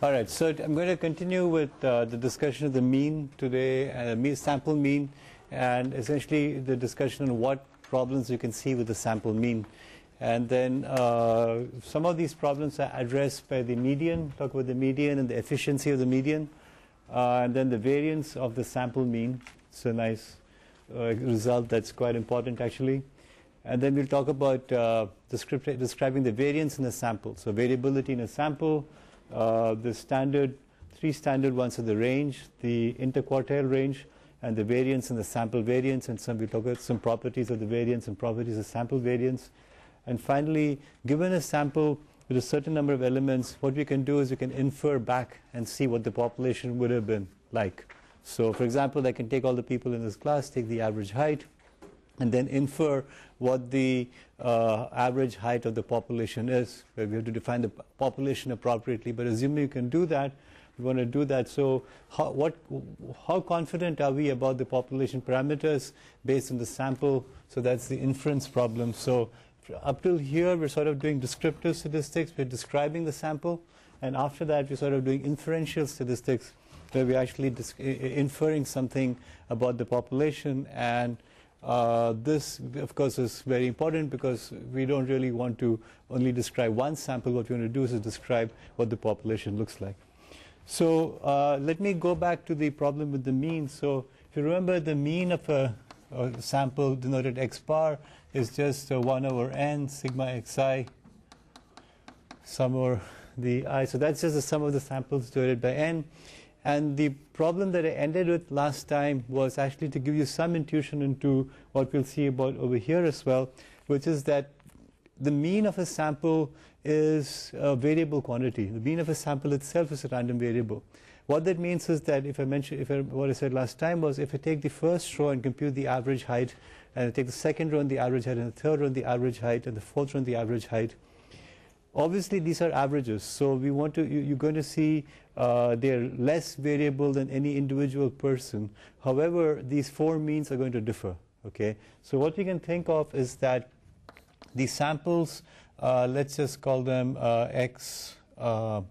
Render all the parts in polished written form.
Alright, so I'm going to continue with the discussion of the mean today, sample mean, and essentially the discussion on what problems you can see with the sample mean. And then some of these problems are addressed by the median, talk about the median and the efficiency of the median, and then the variance of the sample mean. It's a nice result that's quite important actually. And then we'll talk about describing the variance in a sample. So variability in a sample, the three standard ones are the range, the interquartile range, and the variance and the sample variance, and we'll talk about some properties of the variance and properties of sample variance. And finally, given a sample with a certain number of elements, what we can do is we can infer back and see what the population would have been like. So for example, I can take all the people in this class, take the average height, and then infer what the average height of the population is. Where we have to define the population appropriately, but assuming you can do that, we want to do that. So how confident are we about the population parameters based on the sample? So that's the inference problem. So up till here we're sort of doing descriptive statistics, we're describing the sample, and after that we're sort of doing inferential statistics where we're actually inferring something about the population. And this of course is very important because we don't really want to only describe one sample. What we want to do is describe what the population looks like. So let me go back to the problem with the mean. So if you remember, the mean of a sample denoted X bar is just 1 over n sigma xi sum over the I. So that's just the sum of the samples divided by n. And the problem that I ended with last time was actually to give you some intuition into what we'll see about over here as well, which is that the mean of a sample is a variable quantity. The mean of a sample itself is a random variable. What that means is that what I said last time was if I take the first row and compute the average height, and I take the second row and the average height, and the third row and the average height, and the fourth row and the average height, obviously these are averages. So we want to, you're going to see they're less variable than any individual person. However, these four means are going to differ. Okay, so what we can think of is that the samples, let's just call them x11,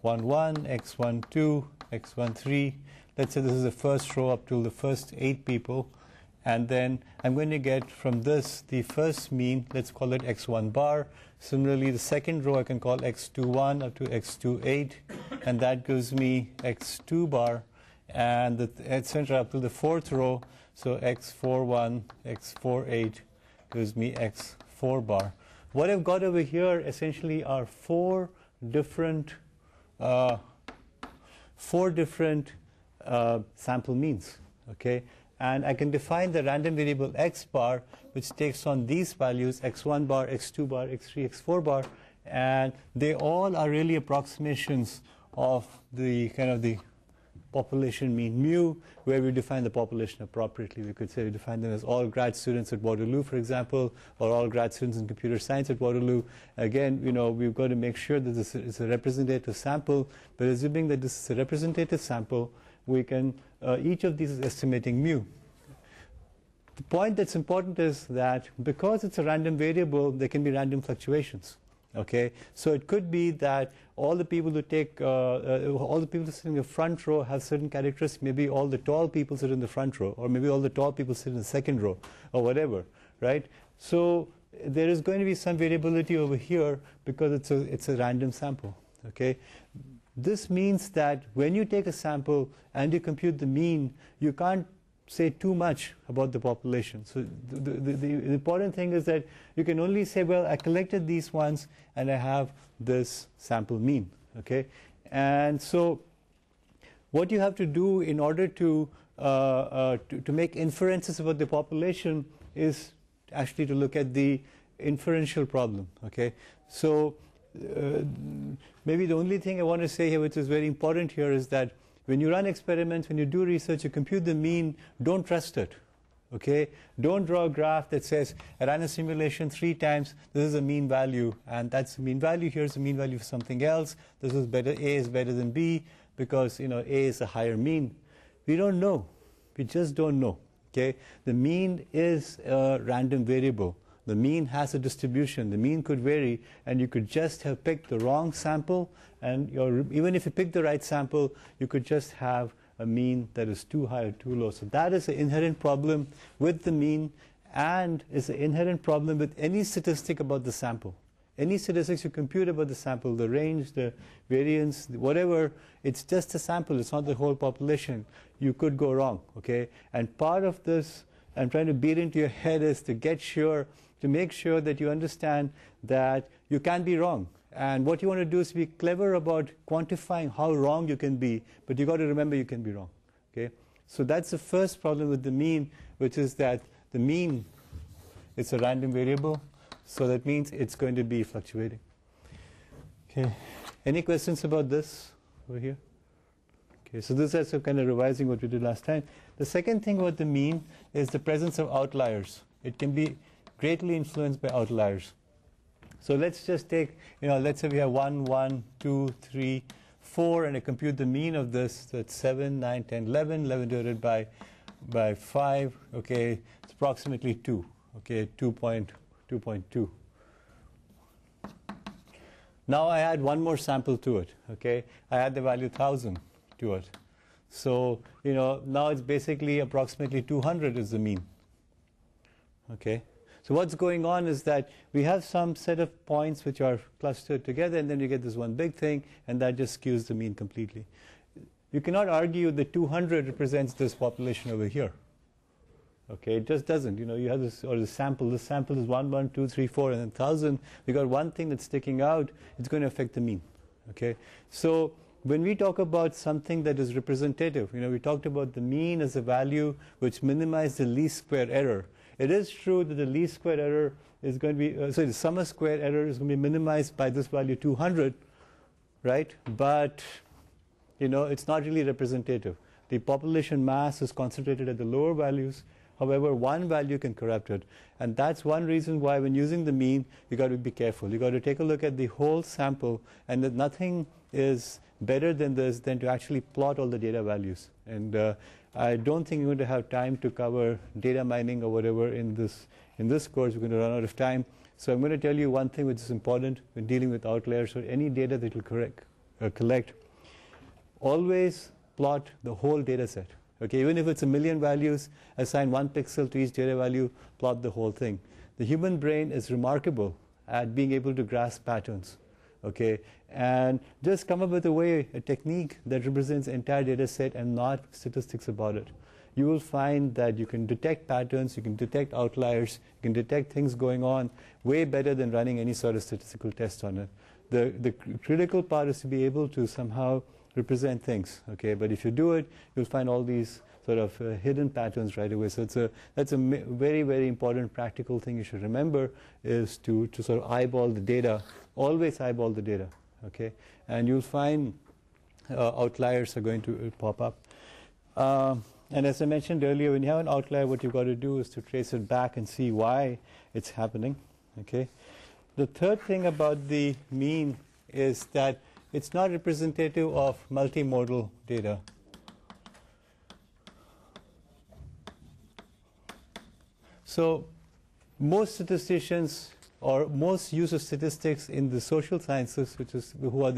x12, x13. Let's say this is the first row up to the first 8 people, and then I'm going to get from this the first mean, let's call it x1 bar. Similarly, the second row I can call x21 up to x28, and that gives me x2 bar, and the etc. up to the fourth row, so x41, x48 gives me x4 bar. What I've got over here essentially are four different sample means. Okay, and I can define the random variable X bar, which takes on these values, x1 bar, x2 bar, x3, x4 bar, and they all are really approximations of the kind of the population mean mu, where we define the population appropriately. We could say we define them as all grad students at Waterloo, for example, or all grad students in computer science at Waterloo. Again, we've got to make sure that this is a representative sample, but assuming that this is a representative sample, we can, each of these is estimating mu. The point that's important is that because it's a random variable, there can be random fluctuations. Okay, so it could be that all the people who take, all the people who sit in the front row have certain characteristics. Maybe all the tall people sit in the front row, or maybe all the tall people sit in the second row, or whatever, right? So there is going to be some variability over here because it's a random sample. Okay, this means that when you take a sample and you compute the mean, you can't say too much about the population. So the important thing is that you can only say, well, I collected these ones and I have this sample mean. Okay, and so what you have to do in order to make inferences about the population is actually to look at the inferential problem. Okay, so maybe the only thing I want to say here, which is very important here, is that when you run experiments, when you do research, you compute the mean, don't trust it. Okay, don't draw a graph that says I ran a simulation 3 times, this is a mean value, and that's the mean value, here's the mean value for something else, this is better, A is better than B because A is a higher mean. We don't know, we just don't know. Okay, the mean is a random variable. The mean has a distribution. The mean could vary, and you could just have picked the wrong sample, and even if you pick the right sample, you could just have a mean that is too high or too low. So that is an inherent problem with the mean, and is an inherent problem with any statistic about the sample. Any statistics you compute about the sample, the range, the variance, whatever, it's just a sample, it's not the whole population. You could go wrong, okay? And part of this I'm trying to beat into your head is to make sure that you understand that you can be wrong. And what you want to do is be clever about quantifying how wrong you can be, but you got to remember you can be wrong, okay? So that's the first problem with the mean, which is that the mean is a random variable. So that means it's going to be fluctuating. Okay. Any questions about this over here? Okay, so this is kind of revising what we did last time. The second thing about the mean is the presence of outliers. It can be greatly influenced by outliers. So let's just take, let's say we have 1, 1, 2, 3, 4, and I compute the mean of this. So it's 7, 9, 10, 11. 11 divided by 5. Okay, it's approximately 2. Okay, 2.2. Now I add one more sample to it. Okay, I add the value 1000 to it. So now it's basically approximately 200 is the mean. Okay, so what's going on is that we have some set of points which are clustered together, and then you get this one big thing, and that just skews the mean completely. You cannot argue that 200 represents this population over here. Okay, it just doesn't. You have this, or the sample. This sample is 1, 1, 2, 3, 4, and then 1000. We got one thing that's sticking out. It's going to affect the mean. Okay, so when we talk about something that is representative, we talked about the mean as a value which minimizes the least square error. It is true that the least square error is going to be, the sum of square error is going to be minimized by this value 200, right? But it's not really representative. The population mass is concentrated at the lower values. However, one value can corrupt it. And that's one reason why when using the mean, you got to be careful. You got to take a look at the whole sample, and that nothing is better than this than to actually plot all the data values. And I don't think we're going to have time to cover data mining or whatever in this course. We're going to run out of time. So I'm going to tell you one thing which is important when dealing with outliers or any data that you collect. Always plot the whole data set. Okay, even if it's 1,000,000 values, assign 1 pixel to each data value, plot the whole thing. The human brain is remarkable at being able to grasp patterns. Okay, and just come up with a technique that represents the entire data set and not statistics about it. You will find that you can detect patterns, you can detect outliers, you can detect things going on way better than running any sort of statistical test on it. The critical part is to be able to somehow represent things, okay? But if you do it, you'll find all these sort of hidden patterns right away. So that's a very, very important practical thing you should remember, is to sort of eyeball the data. Always eyeball the data, okay? And you'll find outliers are going to pop up. And as I mentioned earlier, when you have an outlier, what you've got to do is to trace it back and see why it's happening, okay? The third thing about the mean is that it's not representative of multimodal data. So most statisticians, or most use of statistics in the social sciences, who are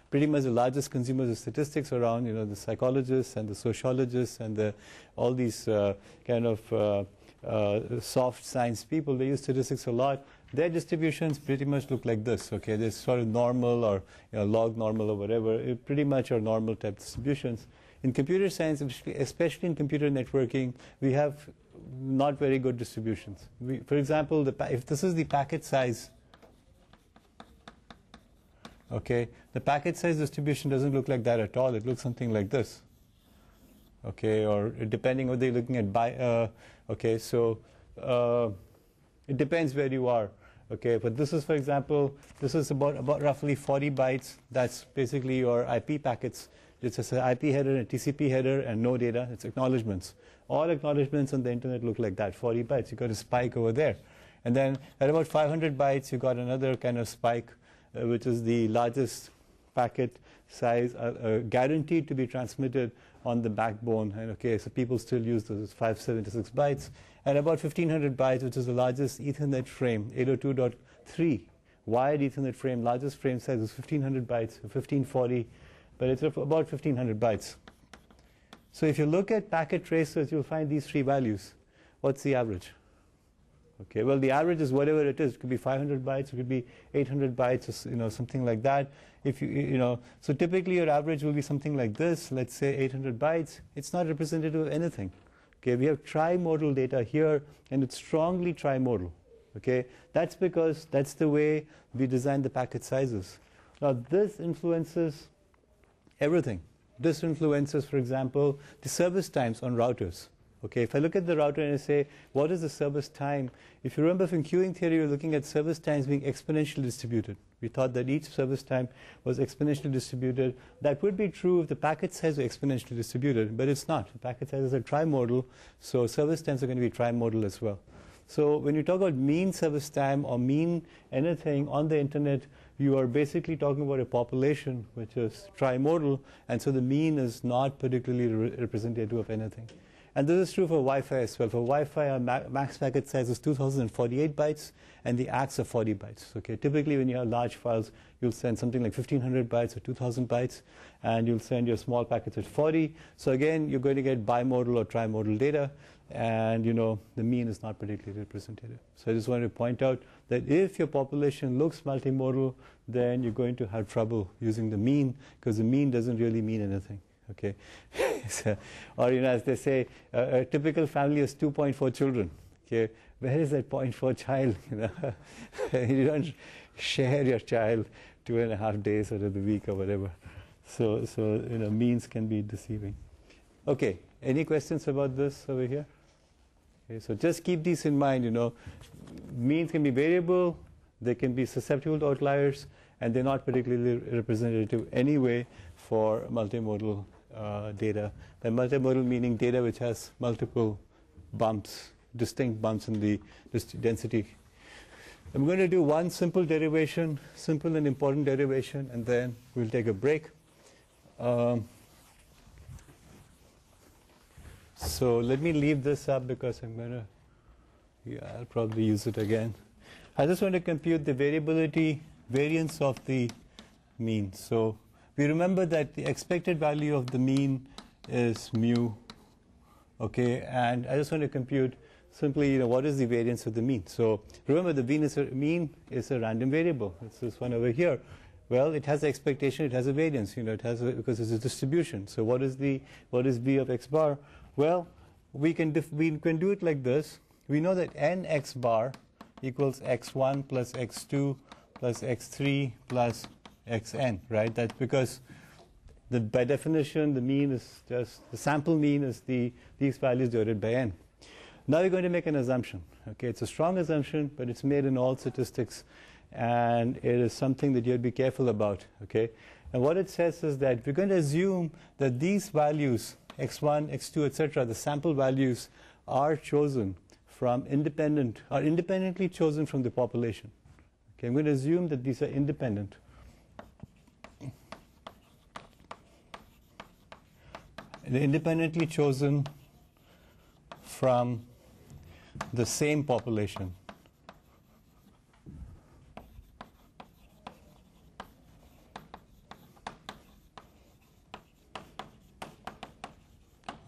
pretty much the largest consumers of statistics around, the psychologists and the sociologists and all these kind of soft science people, they use statistics a lot. Their distributions pretty much look like this, okay? They're sort of normal or log normal or whatever. It pretty much are normal type distributions. In computer science, especially in computer networking, we have not very good distributions. For example, if this is the packet size, okay, the packet size distribution doesn't look like that at all. It looks something like this, okay? Or depending whether you're looking at okay, so it depends where you are. Okay, but this is, for example, this is about roughly 40 bytes. That's basically your IP packets. It's just an IP header and a TCP header and no data. It's acknowledgements. All acknowledgements on the internet look like that, 40 bytes. You got a spike over there. And then at about 500 bytes, you got another kind of spike, which is the largest packet size are guaranteed to be transmitted on the backbone. And okay, so people still use those 576 bytes. And about 1500 bytes, which is the largest Ethernet frame, 802.3 wired Ethernet frame, largest frame size is 1500 bytes, 1540, but it's about 1500 bytes. So if you look at packet tracers, you'll find these three values. What's the average? Okay, well, the average is whatever it is. It could be 500 bytes, it could be 800 bytes, or something like that. If so typically your average will be something like this. Let's say 800 bytes. It's not representative of anything. Okay, we have trimodal data here, and it's strongly trimodal. Okay, that's because that's the way we design the packet sizes. Now, this influences everything. This influences, for example, the service times on routers. Okay, if I look at the router and I say, what is the service time? If you remember from queuing theory, we're looking at service times being exponentially distributed. We thought that each service time was exponentially distributed. That would be true if the packet size were exponentially distributed, but it's not. The packet sizes are trimodal, so service times are going to be trimodal as well. So when you talk about mean service time or mean anything on the internet, you are basically talking about a population which is trimodal, and so the mean is not particularly representative of anything. And this is true for Wi-Fi as well. For Wi-Fi, our max packet size is 2048 bytes, and the ACKs are 40 bytes. Okay, typically when you have large files, you'll send something like 1500 bytes or 2000 bytes, and you'll send your small packets at 40. So again, you're going to get bimodal or trimodal data, and the mean is not particularly representative. So I just wanted to point out that if your population looks multimodal, then you're going to have trouble using the mean, because the mean doesn't really mean anything. Okay, so, or as they say, a typical family has 2.4 children. Okay, where is that 0.4 child? You don't share your child 2.5 days out of the week or whatever. So means can be deceiving. Okay, any questions about this over here? Okay, so just keep these in mind. Means can be variable, they can be susceptible to outliers, and they're not particularly representative anyway for multimodal data. By multimodal meaning data which has multiple bumps, distinct bumps in the density. I'm going to do one simple derivation, simple and important derivation, and then we'll take a break. So let me leave this up because I'm going to, I'll probably use it again. I just want to compute the variability variance of the mean. So we remember that the expected value of the mean is mu. Okay, and I just want to compute simply, what is the variance of the mean. So remember, the mean is a random variable. It's this one over here. Well, it has the expectation, it has a variance. It has because it's a distribution. So what is V of X bar? Well, we can do it like this. We know that n X bar equals x1 plus x2 plus x3 plus xn, right? That's because by definition the mean is just the sample mean is these values divided by n. Now we're going to make an assumption. Okay, it's a strong assumption, but it's made in all statistics, and it is something that you have to be careful about. Okay, and what it says is that we're going to assume that these values x1, x2, etc., the sample values are chosen from independently chosen from the population. Okay, I'm going to assume that these are independent. They're independently chosen from the same population.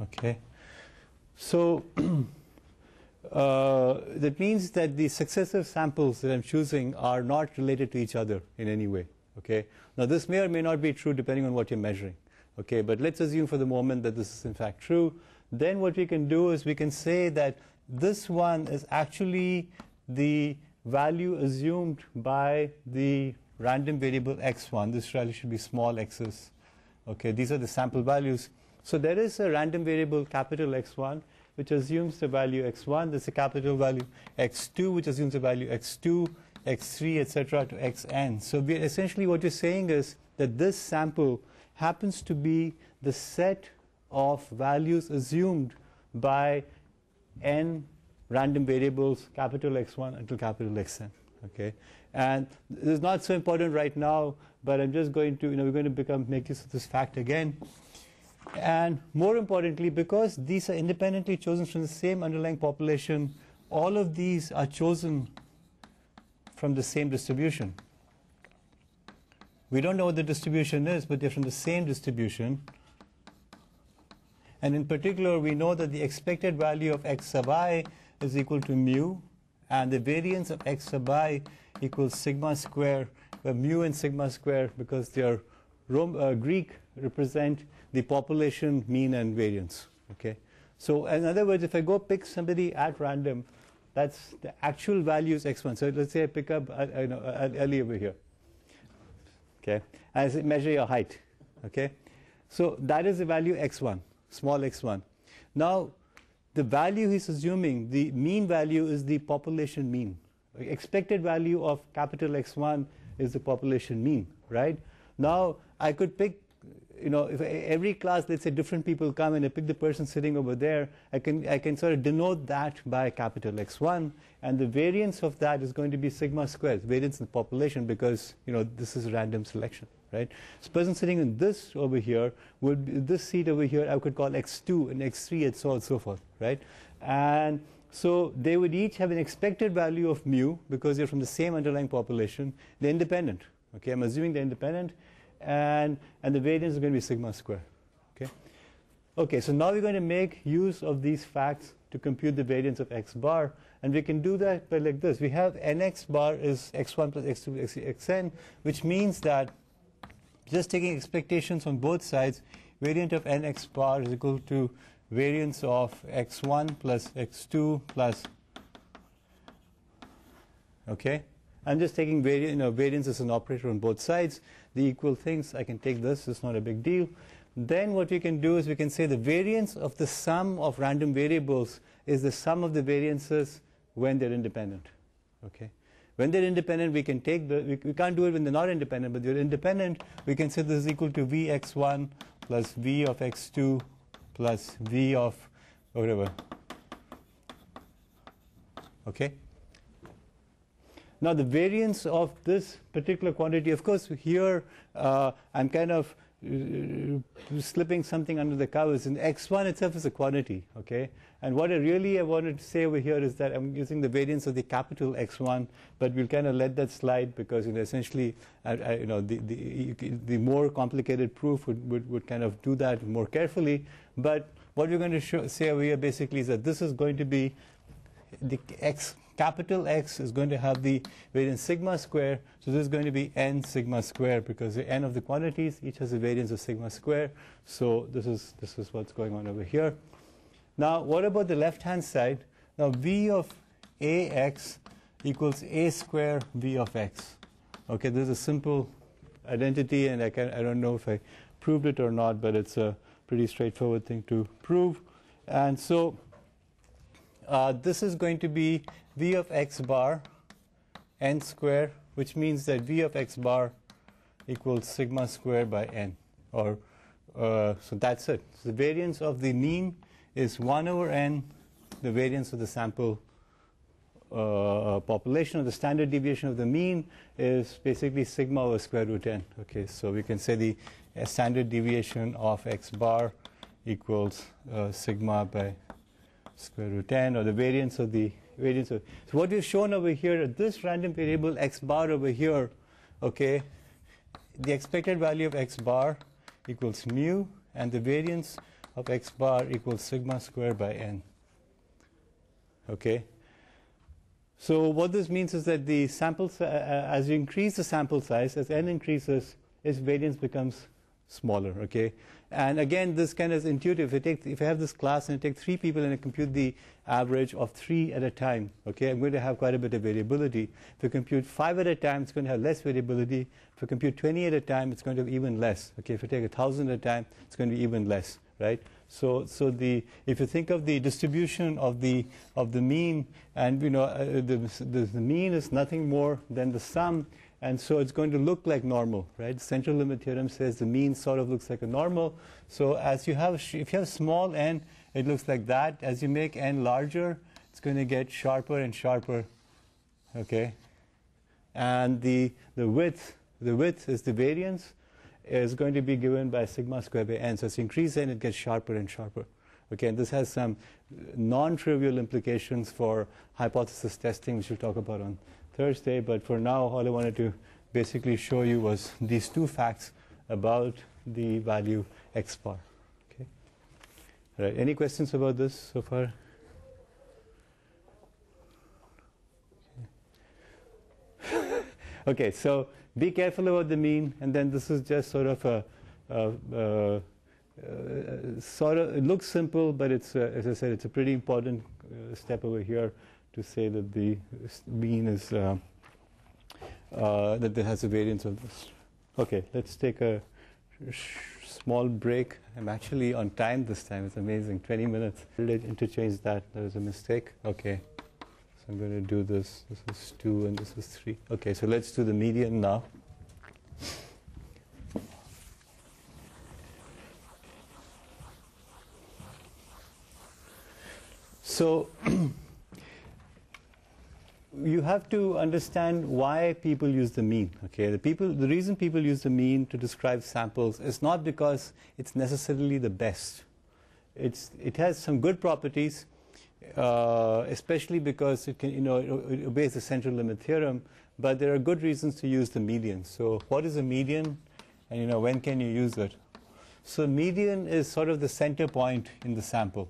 Okay, so that means that the successive samples that I'm choosing are not related to each other in any way. Okay, now this may or may not be true depending on what you're measuring. Okay, but let's assume for the moment that this is in fact true. Then what we can do is we can say that this one is actually the value assumed by the random variable x1. This value should be small x's. Okay, these are the sample values. So there is a random variable capital X1 which assumes the value x1. There's a capital value x2 which assumes the value x2, x3, etc. to xn. So essentially what you're saying is that this sample happens to be the set of values assumed by n random variables, capital X1 until capital Xn. Okay, and this is not so important right now, but I'm just going to, we're going to make use of this fact again. And more importantly, because these are independently chosen from the same underlying population, all of these are chosen from the same distribution. We don't know what the distribution is, but they're from the same distribution. And in particular, we know that the expected value of x sub I is equal to mu, and the variance of x sub I equals sigma square, where mu and sigma square, because they are Greek, represent the population mean and variance. Okay, so in other words, if I go pick somebody at random, that's the actual value is x1. So let's say I pick up Ellie over here. Okay, as I measure your height. Okay, so that is the value x1, small x1. Now, the value he's assuming, the mean value, is the population mean. Expected value of capital X1 is the population mean, right? Now, I could pick, if every class, let's say different people come and I pick the person sitting over there, I can sort of denote that by capital X1, and the variance of that is going to be sigma squared, variance in the population, because, this is random selection, right? So person sitting in this over here would be, this seat over here I could call X2 and X3 and so on and so forth, right? And so they would each have an expected value of mu because they're from the same underlying population. They're independent. Okay, I'm assuming they're independent, and the variance is going to be sigma square. Okay. Okay, so now we're going to make use of these facts to compute the variance of x bar, and we can do that by like this. We have nx bar is x1 plus x2 xn, which means that just taking expectations on both sides, variance of nx bar is equal to variance of x1 plus x2 plus, okay? I'm just taking variance as an operator on both sides. The equal things, I can take this, it's not a big deal. Then what we can do is we can say the variance of the sum of random variables is the sum of the variances when they're independent, okay? When they're independent, we can take we can't do it when they're not independent, but they're independent, we can say this is equal to vx1 plus v of x2 plus v of whatever. Okay? Now the variance of this particular quantity, of course, here I'm kind of slipping something under the covers, and x1 itself is a quantity, okay? And what I wanted to say over here is that I'm using the variance of the capital X1, but we'll kind of let that slide because essentially, the more complicated proof would kind of do that more carefully. But what we're going to say over here basically is that this is going to be the capital X is going to have the variance sigma square, so this is going to be n sigma square because the n of the quantities each has a variance of sigma square. So this is what's going on over here. Now, what about the left-hand side? Now, v of ax equals a square v of x. Okay, this is a simple identity, and I don't know if I proved it or not, but it's a pretty straightforward thing to prove. And so this is going to be v of x bar n square, which means that v of x bar equals sigma square by n. Or so that's it. So the variance of the mean is 1 over n, the variance of the sample population, or the standard deviation of the mean is basically sigma over square root n. Okay, so we can say the standard deviation of x bar equals sigma by square root n, or the variance of the variance of. So what we've shown over here, this random variable x bar over here, okay, the expected value of x bar equals mu, and the variance of x bar equals sigma square by n. Okay. So what this means is that the sample, as you increase the sample size, as n increases, its variance becomes smaller. Okay. And again, this kind of is intuitive. If I have this class and I take 3 people and I compute the average of 3 at a time, okay, I'm going to have quite a bit of variability. If I compute 5 at a time, it's going to have less variability. If I compute 20 at a time, it's going to have even less. Okay, if I take 1,000 at a time, it's going to be even less, right? So if you think of the distribution of the mean, and the mean is nothing more than the sum. And so it's going to look like normal, right? Central limit theorem says the mean sort of looks like a normal. So if you have small n, it looks like that. As you make n larger, it's going to get sharper and sharper, okay? and the width is the variance, is going to be given by sigma squared by n. So as you increase n, it gets sharper and sharper. Okay, and this has some non-trivial implications for hypothesis testing, which we'll talk about on Thursday. But for now, all I wanted to basically show you was these two facts about the value X bar. Okay. All right. Any questions about this so far? Okay, so be careful about the mean, and then this is just sort of it looks simple, but it's as I said, it's a pretty important step over here to say that the mean is that there has a variance of this. Okay, let's take a small break. I'm actually on time this time. It's amazing. 20 minutes. Let's interchange that. There was a mistake. Okay. So I'm going to do this. This is 2 and this is 3. Okay, so let's do the median now. So you have to understand why people use the mean. Okay, the reason people use the mean to describe samples is not because it's necessarily the best. It has some good properties. Especially because it can, it obeys the central limit theorem, but there are good reasons to use the median. So what is a median, and when can you use it? So median is sort of the center point in the sample.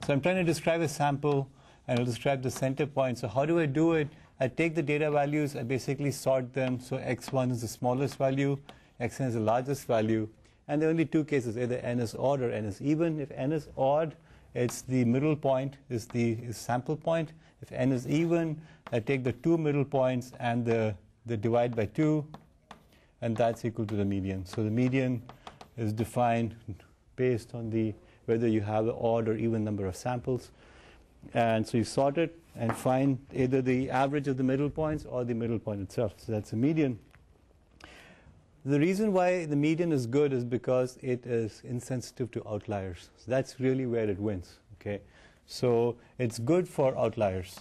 So I'm trying to describe a sample, and I'll describe the center point. So how do I do it? I take the data values, I basically sort them. So x1 is the smallest value, xn is the largest value. And there are only two cases, either n is odd or n is even. If n is odd, it's the middle point is the sample point. If n is even, I take the two middle points and the divide by 2, and that's equal to the median. So the median is defined based on whether you have an odd or even number of samples. And so you sort it and find either the average of the middle points or the middle point itself. So that's a median. The reason why the median is good is because it is insensitive to outliers. So that's really where it wins. Okay, so it's good for outliers.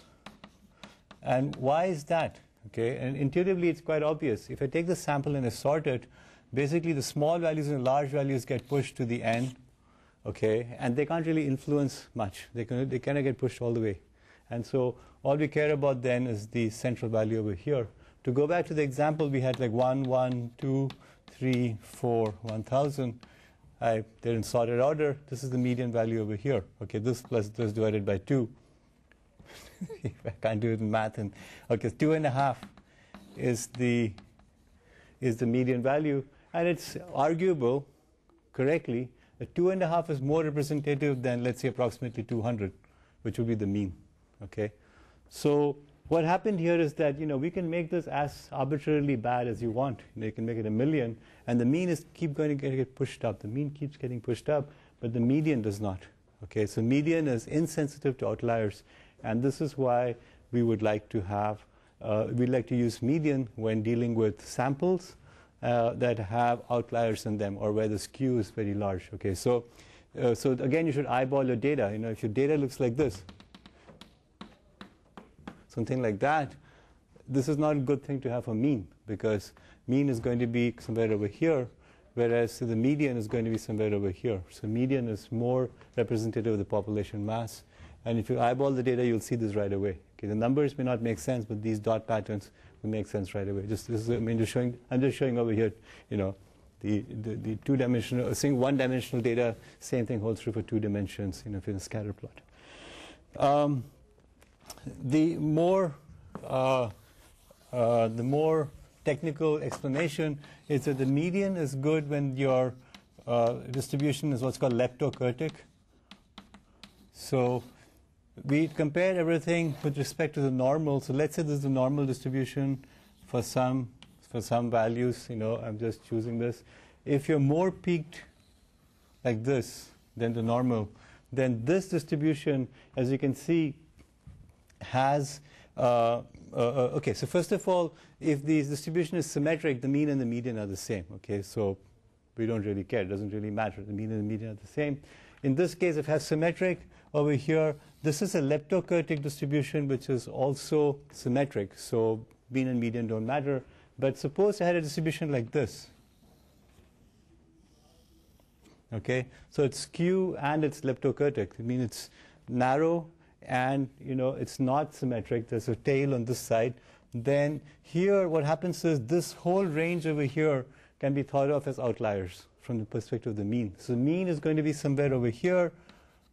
And why is that? Okay, and intuitively it's quite obvious. If I take the sample and I sort it, basically the small values and the large values get pushed to the n. Okay, and they can't really influence much. They kind of get pushed all the way. And so all we care about then is the central value over here. To go back to the example, we had like 1, 1, 2, 3, 4, 1,000. They're in sorted order. This is the median value over here. Okay, this plus this divided by 2. I can't do it in math. Okay, 2.5 is the median value, and it's arguable correctly that 2.5 is more representative than, let's say, approximately 200, which would be the mean. Okay, so what happened here is that we can make this as arbitrarily bad as you want. You can make it 1,000,000, and the mean is keep going to get pushed up. The mean keeps getting pushed up, but the median does not. Okay, so median is insensitive to outliers, and this is why we would like to have we'd like to use median when dealing with samples that have outliers in them or where the skew is very large. Okay, so again, you should eyeball your data. If your data looks like this, something like that, this is not a good thing to have a mean, because mean is going to be somewhere over here, whereas the median is going to be somewhere over here. So median is more representative of the population mass. And if you eyeball the data, you'll see this right away. Okay, the numbers may not make sense, but these dot patterns will make sense right away. I'm just showing over here, the two-dimensional, one-dimensional data. Same thing holds true for 2 dimensions. If in a scatter plot. The more technical explanation is that the median is good when your distribution is what's called leptokurtic. So we compare everything with respect to the normal. So let's say this is the normal distribution for some values. I'm just choosing this. If you're more peaked like this than the normal, then this distribution, as you can see, has okay, so first of all, if the distribution is symmetric, the mean and the median are the same. Okay, so we don't really care. It doesn't really matter. The mean and the median are the same. in this case, if I have symmetric over here, this is a leptokurtic distribution which is also symmetric. So mean and median don't matter. But suppose I had a distribution like this. Okay, so it's skew and it's leptokurtic. I mean, it's narrow and it's not symmetric. There's a tail on this side. Then here, what happens is this whole range over here can be thought of as outliers from the perspective of the mean. So the mean is going to be somewhere over here,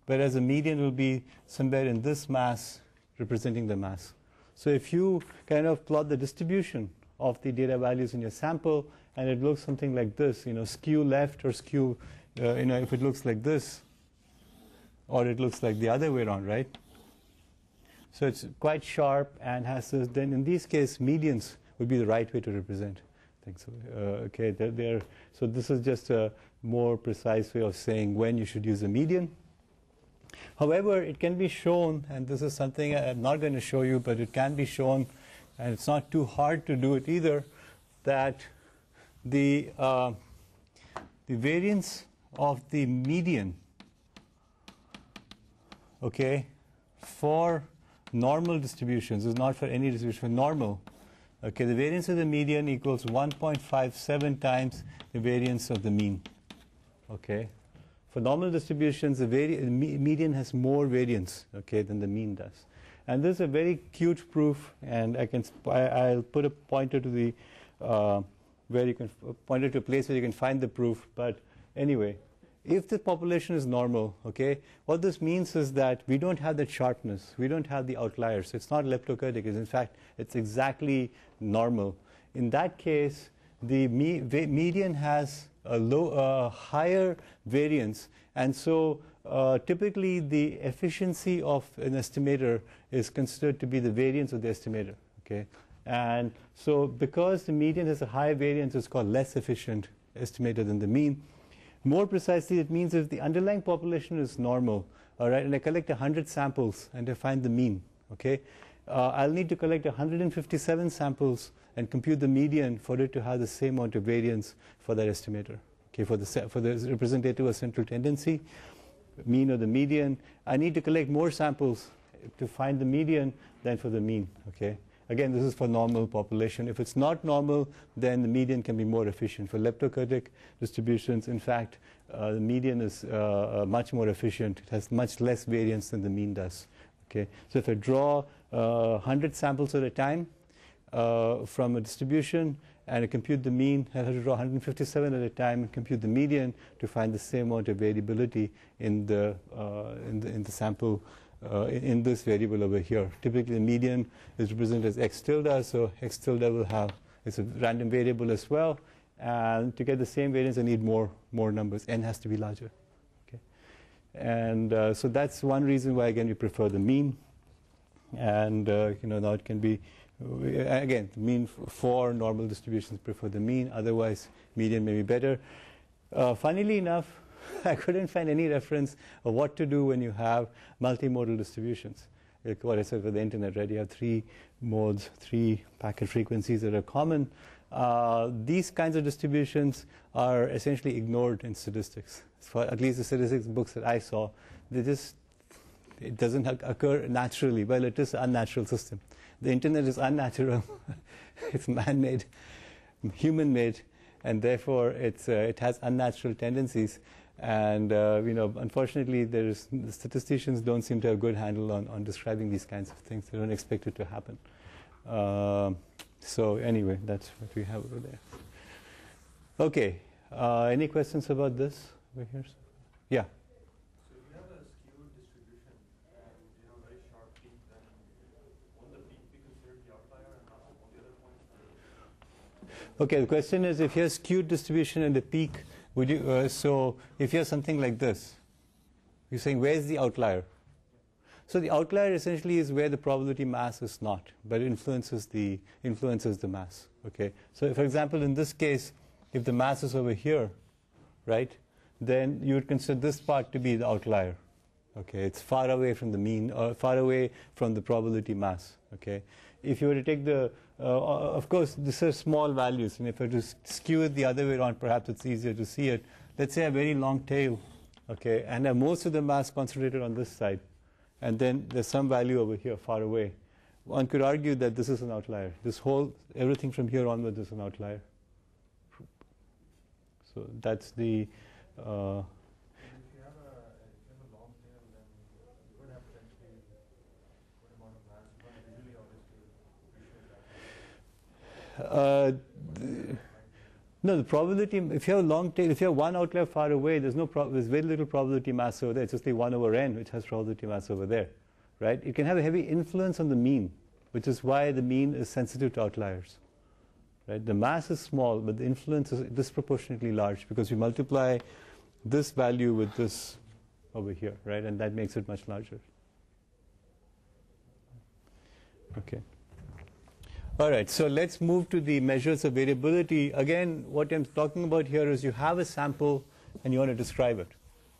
whereas the median will be somewhere in this mass representing the mass. So if you kind of plot the distribution of the data values in your sample, and it looks something like this, skew left or skew, if it looks like this, or it looks like the other way around, right? So it's quite sharp and has this, then in these cases, medians would be the right way to represent things. Okay, so this is just a more precise way of saying when you should use a median. However, it can be shown, and this is something I'm not going to show you, but it can be shown, and it's not too hard to do it either, that the variance of the median, okay, for normal distributions, is not for any distribution, for normal, okay, the variance of the median equals 1.57 times the variance of the mean, okay. For normal distributions, the median has more variance, okay, than the mean does. And this is a very cute proof, and I'll put a pointer to the where you can pointer to a place where you can find the proof. But anyway, if the population is normal, okay, what this means is that we don't have that sharpness, we don't have the outliers. It's not leptokurtic. In fact, it's exactly normal. In that case, the median has a higher variance, and so typically the efficiency of an estimator is considered to be the variance of the estimator. Okay, and so because the median has a high variance, it's called less efficient estimator than the mean. More precisely, it means if the underlying population is normal, all right, and I collect 100 samples and I find the mean, okay, I'll need to collect 157 samples and compute the median for it to have the same amount of variance for that estimator. Okay, for the representative of central tendency, mean or the median, I need to collect more samples to find the median than for the mean. Okay. Again, this is for normal population. If it's not normal, then the median can be more efficient. For leptokurtic distributions, in fact, the median is much more efficient. It has much less variance than the mean does. Okay. So if I draw 100 samples at a time from a distribution and I compute the mean, I have to draw 157 at a time and compute the median to find the same amount of variability in the sample. In this variable over here. Typically the median is represented as x tilde, so x tilde will have, it's a random variable as well, and to get the same variance I need more numbers, n has to be larger. Okay, and so that's one reason why again we prefer the mean, and now it can be, again, the mean for normal distributions prefer the mean, otherwise median may be better. Funnily enough, I couldn't find any reference of what to do when you have multimodal distributions. Like what I said for the internet, right? You have 3 modes, 3 packet frequencies that are common. These kinds of distributions are essentially ignored in statistics. For at least the statistics books that I saw, it doesn't occur naturally. Well, it is an unnatural system. The internet is unnatural. It's man-made, human-made, and therefore it has unnatural tendencies. And unfortunately, the statisticians don't seem to have a good handle on describing these kinds of things. They don't expect it to happen. So anyway, that's what we have over there. Okay. Any questions about this over here? Yeah. So if you have a skewed distribution and very sharp peak, then won't the peak be considered the outlier and not all the other points? Okay. The question is, if you have skewed distribution and the peak, would you, so if you have something like this, you're saying where's the outlier? So the outlier essentially is where the probability mass is not, but it influences the mass. Okay. So for example, in this case, if the mass is over here, right, then you would consider this part to be the outlier. Okay. It's far away from the mean, or far away from the probability mass. Okay. If you were to take the, of course, these are small values, and if I were to skew it the other way around, perhaps it's easier to see it. Let's say a very long tail, okay, and have most of the mass concentrated on this side, and then there's some value over here far away, one could argue that this is an outlier. This whole, everything from here onwards is an outlier. So that's the If you have a long tail, then you could have potentially good amount of mass. But visually, obviously, no, the probability, if you have a long tail, if you have one outlier far away, there's very little probability mass over there. It's just the 1 over n, which has probability mass over there, right? It can have a heavy influence on the mean, which is why the mean is sensitive to outliers. Right? The mass is small, but the influence is disproportionately large because you multiply this value with this over here, right? And that makes it much larger. Okay. All right, so let's move to the measures of variability. Again, what I'm talking about here is you have a sample and you want to describe it.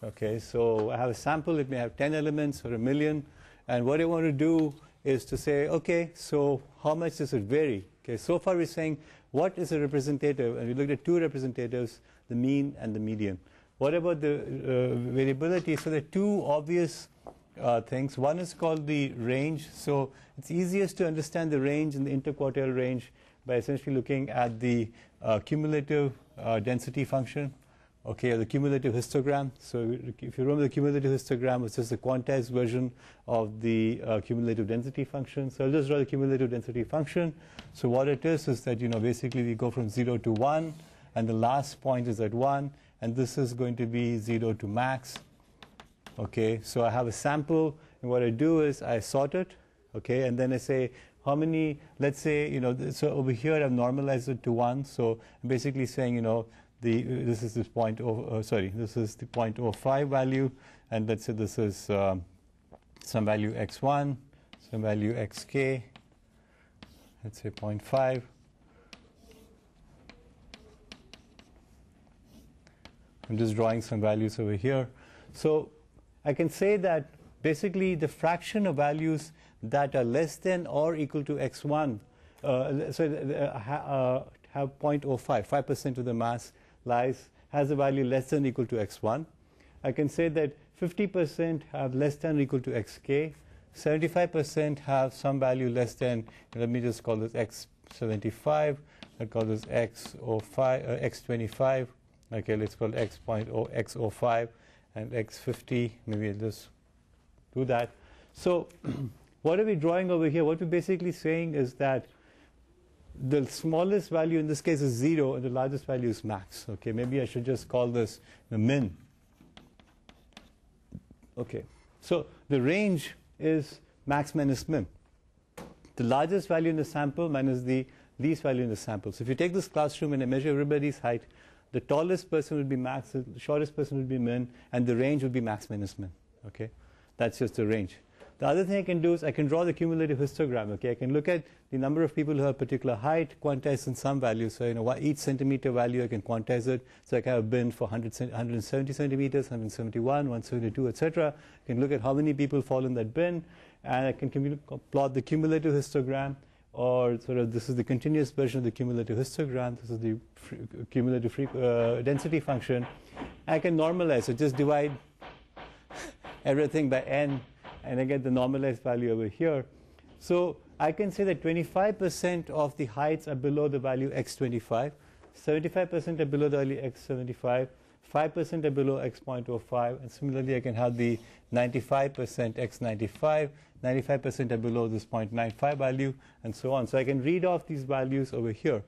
Okay, so I have a sample, it may have 10 elements or 1,000,000, and what I want to do is to say, okay, so how much does it vary? Okay, so far we're saying what is a representative, and we looked at two representatives, the mean and the median. What about the variability? So there are two obvious things. One is called the range. So it's easiest to understand the range in the interquartile range by essentially looking at the cumulative density function, okay, or the cumulative histogram. So if you remember the cumulative histogram, it's just the quantized version of the cumulative density function. So I'll just draw the cumulative density function. So what it is that, you know, basically we go from 0 to 1, and the last point is at 1, and this is going to be 0 to max. Okay, so I have a sample, and what I do is I sort it, okay, and then I say how many, let's say, you know, so over here I've normalized it to 1, so I'm basically saying, you know, this is this point, this is the 0.05 value, and let's say this is some value x1, some value xk, let's say 0.5. I'm just drawing some values over here. So I can say that basically the fraction of values that are less than or equal to x1, have 0.05, 5% of the mass has a value less than or equal to x1. I can say that 50% have less than or equal to xk, 75% have some value less than, let me just call this x75, I'll call this x05, x25, okay, let's call it x05 and x50, maybe I'll just do that. So what are we drawing over here? What we're basically saying is that the smallest value in this case is 0 and the largest value is max. Okay, maybe I should just call this the min. Okay, so the range is max minus min. The largest value in the sample minus the least value in the sample. So if you take this classroom and I measure everybody's height, the tallest person would be max, the shortest person would be min, and the range would be max minus min. Okay, that's just the range. The other thing I can do is I can draw the cumulative histogram. Okay, I can look at the number of people who have particular height, quantized in some value. So, you know, each centimeter value I can quantize it. So I can have a bin for 170 centimeters, 171, 172, etc. I can look at how many people fall in that bin, and I can plot the cumulative histogram, or sort of this is the continuous version of the cumulative histogram. This is the cumulative density function. I can normalize it. Just divide everything by n, and I get the normalized value over here. So I can say that 25% of the heights are below the value x25, 75% are below the value x75, 5% are below x.05, and similarly I can have the 95% x95, 95% are below this 0.95 value, and so on. So I can read off these values over here.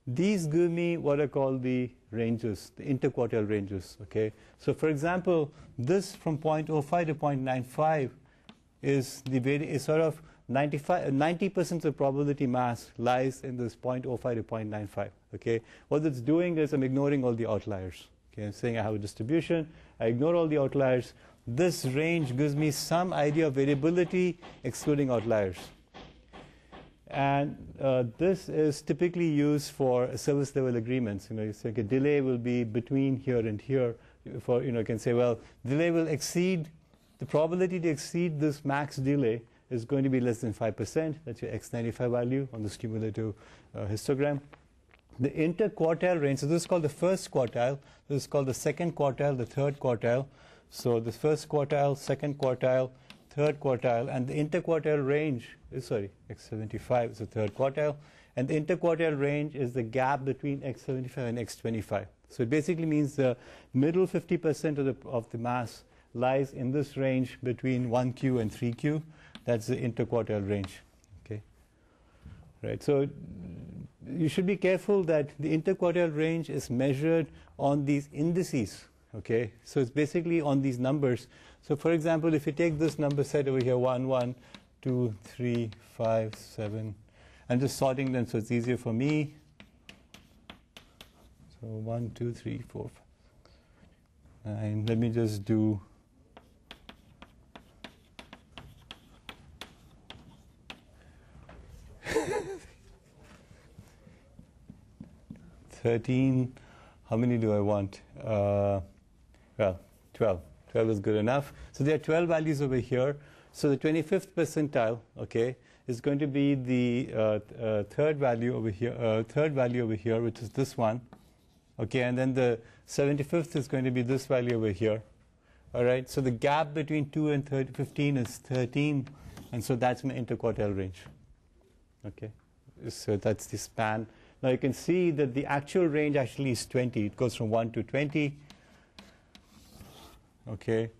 These give me what are called the ranges, the interquartile ranges. Okay. So for example, this from 0.05 to 0.95 is sort of 90% of the probability mass lies in this 0.05 to 0.95. Okay. What it's doing is I'm ignoring all the outliers. Okay. I'm saying I have a distribution. I ignore all the outliers. This range gives me some idea of variability excluding outliers. And this is typically used for service level agreements. You know, it's like a delay will be between here and here. For, you know, you can say, well, delay will exceed, the probability to exceed this max delay is going to be less than 5%. That's your x95 value on this cumulative histogram. The interquartile range, so this is called the first quartile, this is called the second quartile, the third quartile. So the first quartile, second quartile, third quartile, and the interquartile range is, sorry, x75 is the third quartile, and the interquartile range is the gap between x75 and x25. So it basically means the middle 50% of the mass lies in this range between 1q and 3q. That's the interquartile range. Okay, right. So you should be careful that the interquartile range is measured on these indices. Okay, so it's basically on these numbers. So for example, if you take this number set over here, 1, 1, 2, 3, 5, 7, I'm just sorting them so it's easier for me. So 1, 2, 3, 4, 5, 9. Let me just do 13. How many do I want? Well, 12. 12 is good enough. So there are 12 values over here. So the 25th percentile, okay, is going to be the third value over here, which is this one. Okay, and then the 75th is going to be this value over here. All right, so the gap between 2 and 15 is 13, and so that's my interquartile range. Okay, so that's the span. Now you can see that the actual range actually is 20. It goes from 1 to 20. Okay,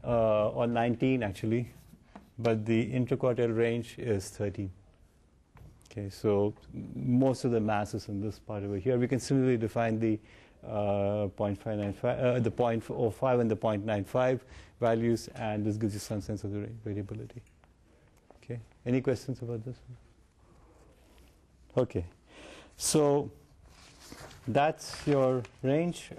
or 19 actually, but the interquartile range is 13. Okay, so most of the mass is in this part over here. We can similarly define the 0.595, the 0.05 and the 0.95 values, and this gives you some sense of the variability. Okay, any questions about this one? Okay, so that's your range.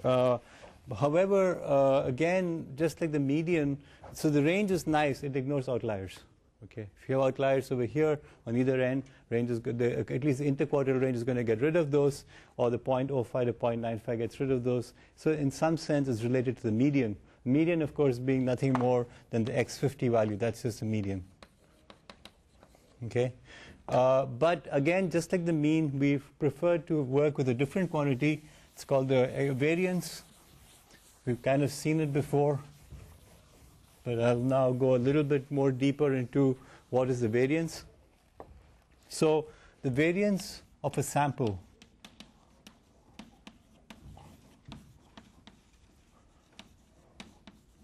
However, again, just like the median, so the range is nice, it ignores outliers. Okay, if you have outliers over here on either end, range is good. At least the interquartile range is going to get rid of those, or the 0.05 to 0.95 gets rid of those. So in some sense, it's related to the median. Median, of course, being nothing more than the x50 value. That's just the median. Okay, but again, just like the mean, we prefer to work with a different quantity. It's called the variance. We've kind of seen it before, but I'll now go a little bit more deeper into what is the variance. So the variance of a sample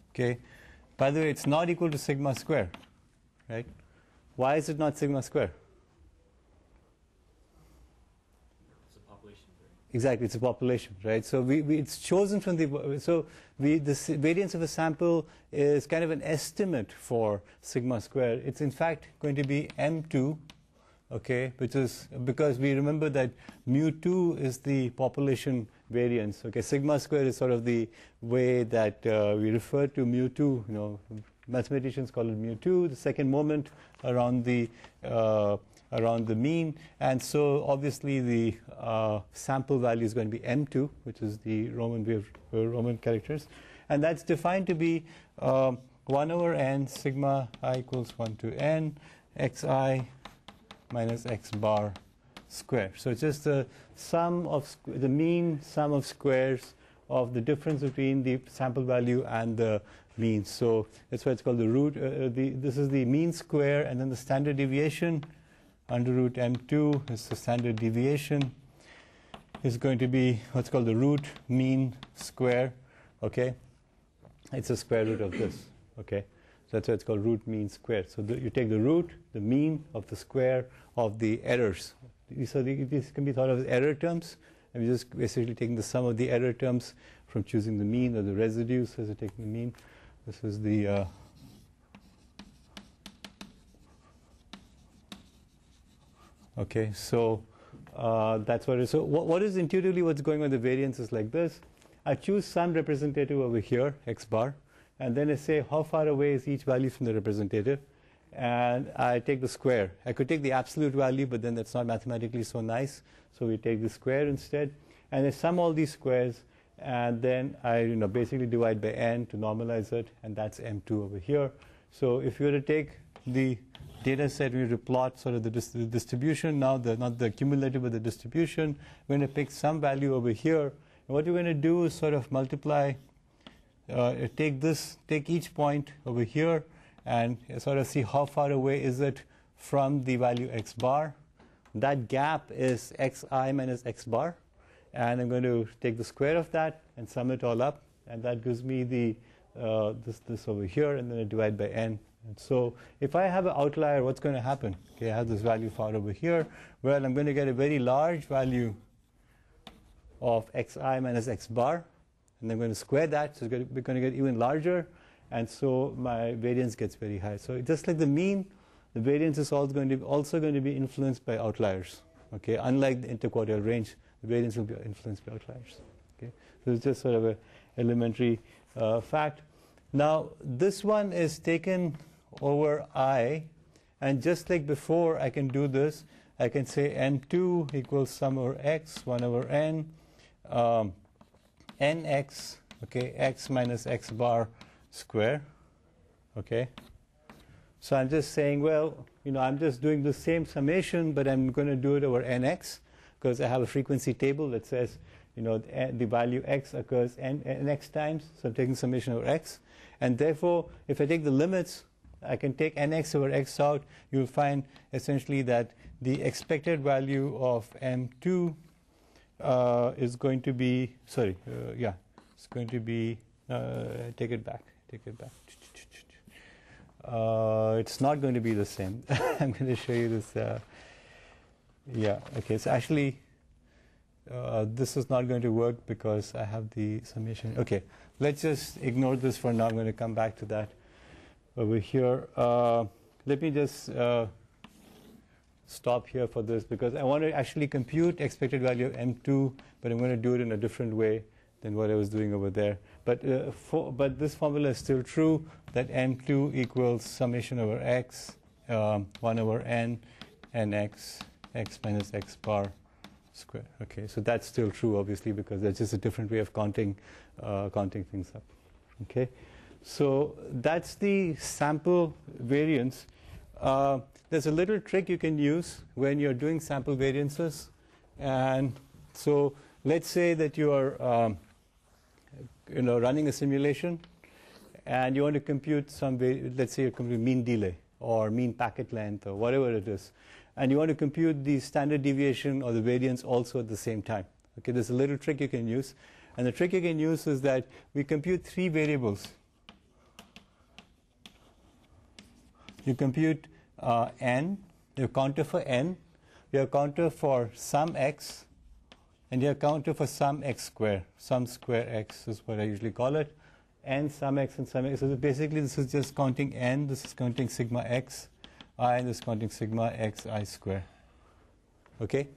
okay, by the way, it's not equal to sigma square, right? Why is it not sigma square? Exactly, it's a population, right? So it's chosen from the, this variance of a sample is kind of an estimate for sigma square. It's in fact going to be M2, okay, which is because we remember that mu2 is the population variance. Okay, sigma square is sort of the way that we refer to mu2. You know, mathematicians call it mu2, the second moment around the mean, and so obviously the sample value is going to be M2, which is the Roman way of Roman characters, and that's defined to be 1 over n sigma I equals 1 to n xi minus x bar square. So it's just the sum of the mean sum of squares of the difference between the sample value and the mean. So that's why it's called the root. This is the mean square, and then the standard deviation under root M2 is the standard deviation is going to be what's called the root mean square. Okay, it's a square root of this. Okay, so that's why it's called root mean square. So you take the root, the mean of the square of the errors. So these can be thought of as error terms, and we're just basically taking the sum of the error terms from choosing the mean, or the residues as we're taking the mean. This is the okay, so that's what it is. So what is intuitively what's going on? The variance is like this. I choose some representative over here, x bar, and then I say how far away is each value from the representative, and I take the square. I could take the absolute value, but then that's not mathematically so nice, so we take the square instead, and I sum all these squares, and then I basically divide by n to normalize it, and that's M2 over here. So if you were to take the data set, we to plot sort of the distribution now, not the cumulative but the distribution. We're going to pick some value over here, and what we're going to do is sort of multiply take each point over here and sort of see how far away is it from the value x bar. That gap is xi minus x bar, and I'm going to take the square of that and sum it all up, and that gives me the this over here, and then I divide by n. And so if I have an outlier, what's going to happen? Okay, I have this value far over here. Well, I'm going to get a very large value of xi minus x bar, and I'm going to square that, so we're going to get even larger, and so my variance gets very high. So just like the mean, the variance is also going to be influenced by outliers. Okay, unlike the interquartile range, the variance will be influenced by outliers. Okay, so it's just sort of a elementary fact. Now this one is taken over I, and just like before, I can do this. I can say M2 equals sum over x, 1 over n, nx, okay, x minus x bar square. Okay, so I'm just saying, well, I'm just doing the same summation, but I'm going to do it over nx, because I have a frequency table that says, the value x occurs nx times, so I'm taking summation over x. And therefore, if I take the limits, I can take nx over x out. You'll find essentially that the expected value of M2 is going to be, it's going to be, take it back. It's not going to be the same. I'm going to show you this. Okay, so actually, this is not going to work because I have the summation. Okay, let's just ignore this for now. I'm going to come back to that over here. Let me just stop here for this, because I want to actually compute expected value of M2, but I'm going to do it in a different way than what I was doing over there. But this formula is still true, that M2 equals summation over x, 1 over n, nx, x minus x bar square. Okay, so that's still true, obviously, because that's just a different way of counting things up. Okay, so that's the sample variance. There's a little trick you can use when you're doing sample variances. And so let's say that you are running a simulation, and you want to compute some, let's say you're computing mean delay or mean packet length or whatever it is, and you want to compute the standard deviation or the variance also at the same time. Okay, there's a little trick you can use, and the trick you can use is that we compute 3 variables. You compute n, you counter for n, you have counter for sum x, and you have counter for sum x square. Sum square x is what I usually call it. N sum x and sum x. So basically this is just counting n, this is counting sigma x, I, and this is counting sigma x I square. Okay?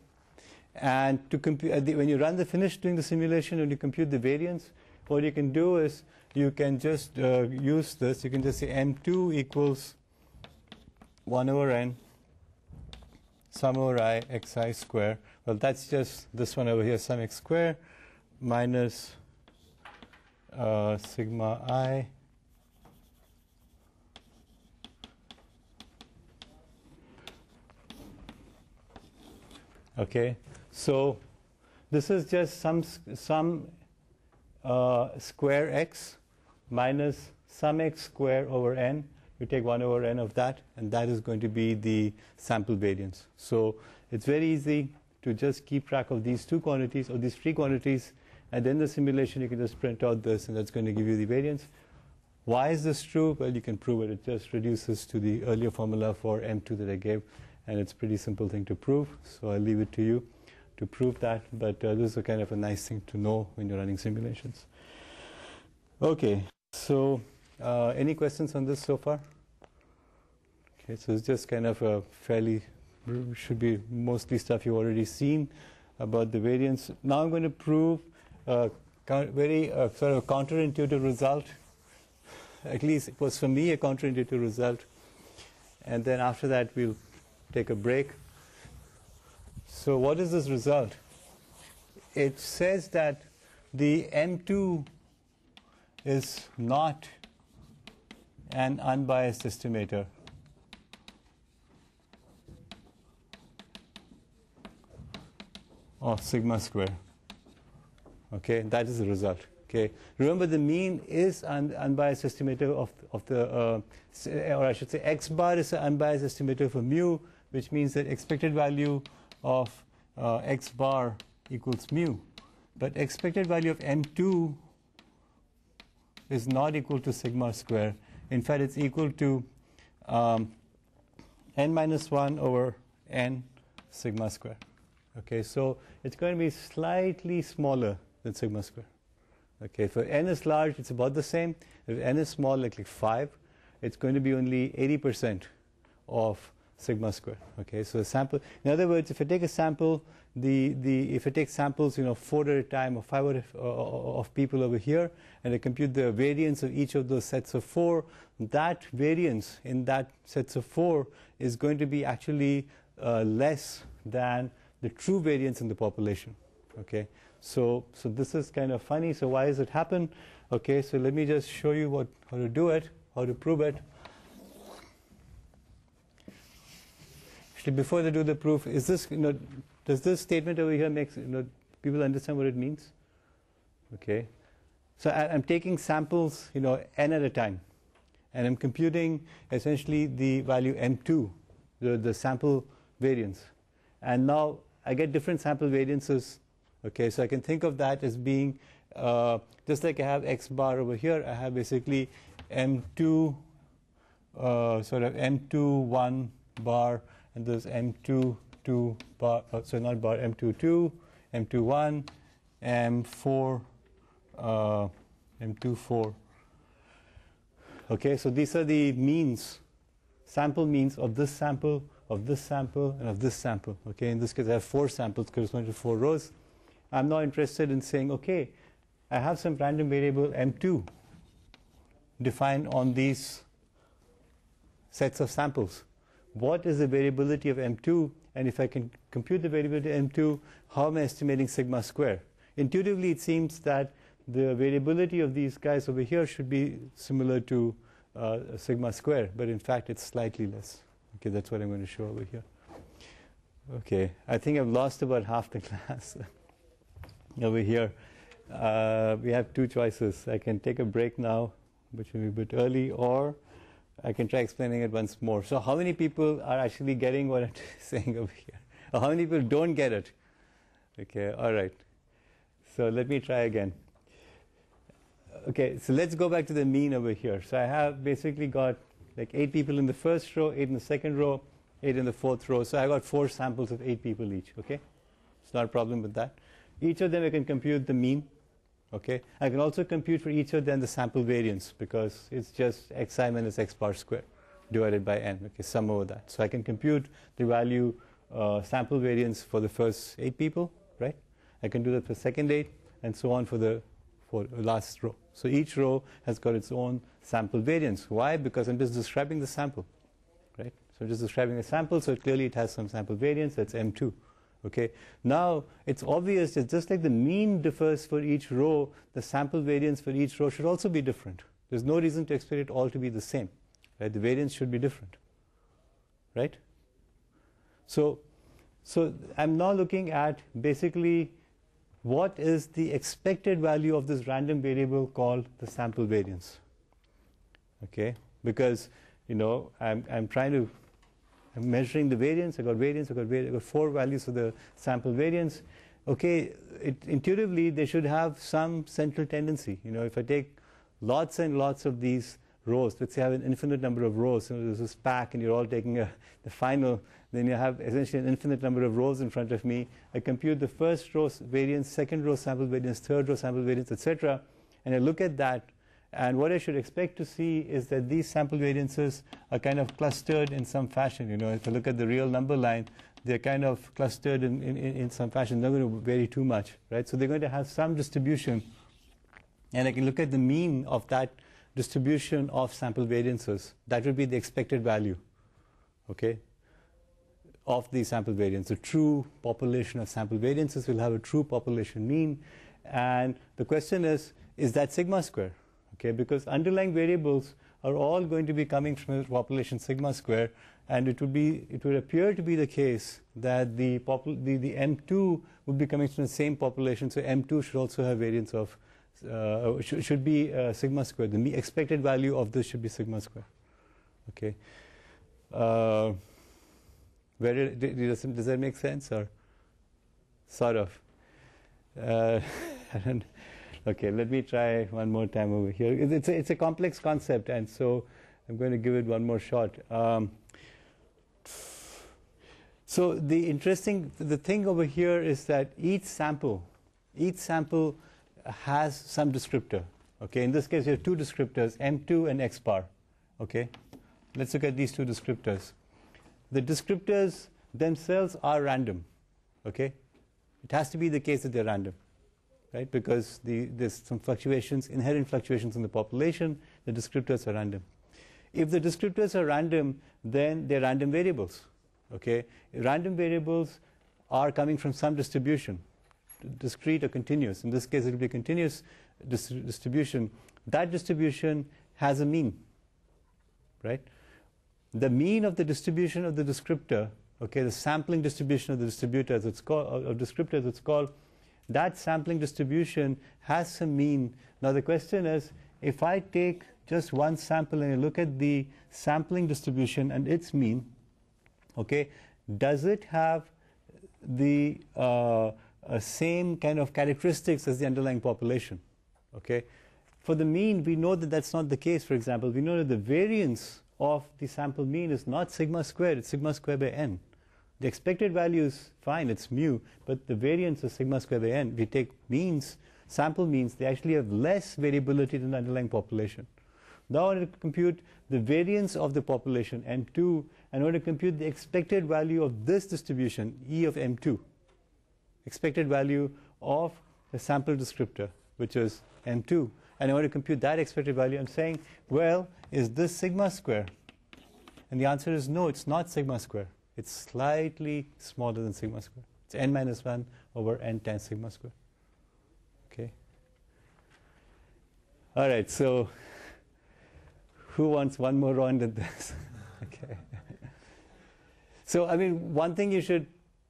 And to compute, when you finish doing the simulation and you compute the variance, what you can do is you can just use this. You can just say M2 equals 1 over n sum over I xi square. Well, that's just this one over here, sum x square minus sigma I okay. So this is just some square x minus sum x square over n. You take 1 over n of that, and that is going to be the sample variance. So it's very easy to just keep track of these 2 quantities or these 3 quantities, and then the simulation you can just print out this, and that's going to give you the variance. Why is this true? Well, you can prove it. It just reduces to the earlier formula for M2 that I gave, and it's a pretty simple thing to prove. So I'll leave it to you to prove that, but this is a kind of a nice thing to know when you're running simulations. Okay, so any questions on this so far? Okay, so it's just kind of a fairly, should be mostly stuff you've already seen about the variance. Now I'm going to prove a very sort of counterintuitive result. At least it was for me a counterintuitive result. And then after that we'll take a break. So what is this result? It says that the M2 is not an unbiased estimator. Of sigma square. Okay, that is the result. Okay, remember the mean is an unbiased estimator of the, or I should say X bar is an unbiased estimator for mu, which means that expected value of X bar equals mu. But expected value of M2 is not equal to sigma square. In fact, it's equal to n minus 1 over n sigma square. Okay, so it's going to be slightly smaller than sigma square. Okay, if n is large, it's about the same. If n is small, like 5, it's going to be only 80% of sigma square. Okay, so a sample. In other words, if I take a sample, if I take samples, 4 at a time or 5 of people over here, and I compute the variance of each of those sets of 4, that variance in that sets of 4 is going to be actually less than the true variance in the population. Okay, so this is kind of funny. So why does it happen? Okay, so let me just show you how to do it, how to prove it. Actually, before I do the proof, is this, does this statement over here make people understand what it means? Okay, so I'm taking samples, n at a time, and I'm computing essentially the value M2, the sample variance, and now I get different sample variances. Okay, so I can think of that as being just like I have X bar over here. I have basically M2 sort of M2 1 bar, and there's M2 2 bar. So not bar, M2 2, M2 1, M4, M2 4. Okay, so these are the means, sample means of this sample, of this sample, and of this sample. Okay, in this case I have 4 samples corresponding to 4 rows. I'm now interested in saying, okay, I have some random variable M2 defined on these sets of samples. What is the variability of M2? And if I can compute the variability of M2, how am I estimating sigma square? Intuitively, it seems that the variability of these guys over here should be similar to sigma square, but in fact, it's slightly less. Okay, that's what I'm going to show over here. Okay, I think I've lost about half the class. Over here, we have 2 choices. I can take a break now, which will be a bit early, or I can try explaining it once more. So how many people are actually getting what I'm saying over here? Or how many people don't get it? Okay, all right. So let me try again. Okay, so let's go back to the mean over here. So I have basically got like 8 people in the first row, 8 in the second row, 8 in the fourth row. So I got 4 samples of 8 people each. Okay, it's not a problem with that. Each of them I can compute the mean. Okay, I can also compute for each of them the sample variance, because it's just xi minus x bar square divided by n. Okay, sum over that. So I can compute the value sample variance for the first 8 people, right? I can do that for the second 8, and so on for the last row. So each row has got its own sample variance. Why? Because I'm just describing the sample, right? So I'm just describing a sample, so clearly it has some sample variance. That's M2. Okay, now it's obvious that just like the mean differs for each row, the sample variance for each row should also be different. There's no reason to expect it all to be the same, right? The variance should be different, right? So I'm now looking at basically what is the expected value of this random variable called the sample variance. Okay, because I'm measuring the variance. I got 4 values for the sample variance. Okay, intuitively they should have some central tendency. If I take lots and lots of these rows, let's say I have an infinite number of rows, there's this pack and you're all taking the final, then you have essentially an infinite number of rows in front of me. I compute the first row variance, second row sample variance, third row sample variance, etc. And I look at that, and what I should expect to see is that these sample variances are kind of clustered in some fashion. If I look at the real number line, they're kind of clustered in some fashion. They're not going to vary too much, right? So they're going to have some distribution, and I can look at the mean of that distribution of sample variances. That would be the expected value, okay, of the sample variance. The true population of sample variances will have a true population mean, and the question is that sigma square? Okay, because underlying variables are all going to be coming from a population sigma square, and it would appear to be the case that the M2 would be coming from the same population, so M2 should also have variance of should be sigma square. The expected value of this should be sigma square. Okay. Does that make sense, or sort of? Okay, let me try one more time over here. It's a complex concept, and so I'm going to give it one more shot. So the thing over here is that each sample has some descriptor. Okay, in this case you have two descriptors, M2 and X bar. Okay, let's look at these two descriptors. The descriptors themselves are random. Okay, it has to be the case that they're random, right? Because there's some fluctuations, inherent fluctuations in the population. The descriptors are random. If the descriptors are random, then they're random variables. Okay, random variables are coming from some distribution, discrete or continuous. In this case, it will be a continuous distribution. That distribution has a mean, right? The mean of the distribution of the descriptor, okay, the sampling distribution of the distributor, as it's called, or descriptor, as it's called, that sampling distribution has some mean. Now the question is, if I take just one sample and I look at the sampling distribution and its mean, okay, does it have the same kind of characteristics as the underlying population? Okay, for the mean, we know that that's not the case. For example, we know that the variance of the sample mean is not sigma squared, it's sigma squared by n. The expected value is fine, it's mu, but the variance is sigma squared by n. We take means, sample means, they actually have less variability than the underlying population. Now I want to compute the variance of the population, M2, and I want to compute the expected value of this distribution, E of M2. Expected value of the sample descriptor, which is M2. And I want to compute that expected value. I'm saying, well, is this sigma square? And the answer is no, it's not sigma square. It's slightly smaller than sigma square. It's n minus 1 over n times sigma square. Okay. All right, so who wants one more round at this? Okay. So, I mean, one thing you should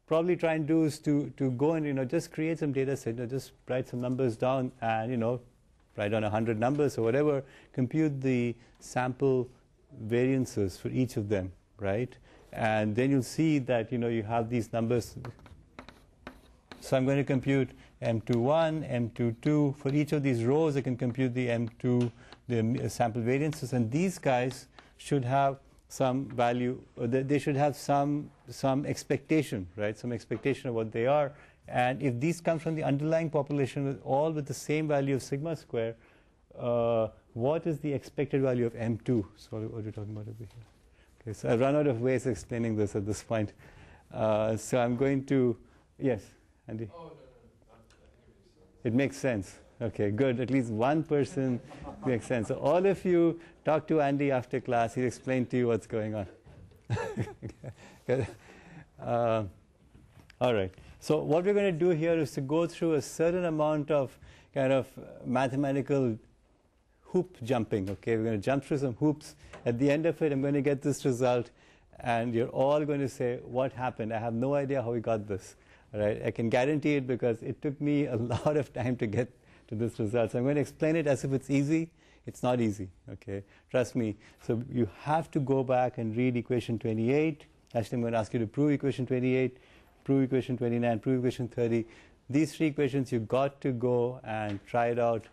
probably try and do is to go and, just create some data set, just write some numbers down and, write down 100 numbers or whatever, compute the sample variances for each of them, right? And then you'll see that, you have these numbers. So I'm going to compute M21, M22. For each of these rows, I can compute the M2, the sample variances. And these guys should have some value, or they should have some expectation, right? Some expectation of what they are. And if these come from the underlying population, all with the same value of sigma square, what is the expected value of M2? Sorry, what are you talking about over here? Okay, so I've run out of ways of explaining this at this point. So I'm going to, yes, Andy? Oh, no. It makes sense. Okay, good. At least one person makes sense. So all of you talk to Andy after class. He'll explain to you what's going on. All right. So what we're going to do here is to go through a certain amount of kind of mathematical hoop jumping. Okay, we're going to jump through some hoops. At the end of it, I'm going to get this result, and you're all going to say, what happened? I have no idea how we got this. All right, I can guarantee it because it took me a lot of time to get to this result. So I'm going to explain it as if it's easy. It's not easy, okay? Trust me. So you have to go back and read equation 28. Actually, I'm going to ask you to prove equation 28, prove equation 29, prove equation 30. These three equations, you've got to go and try it out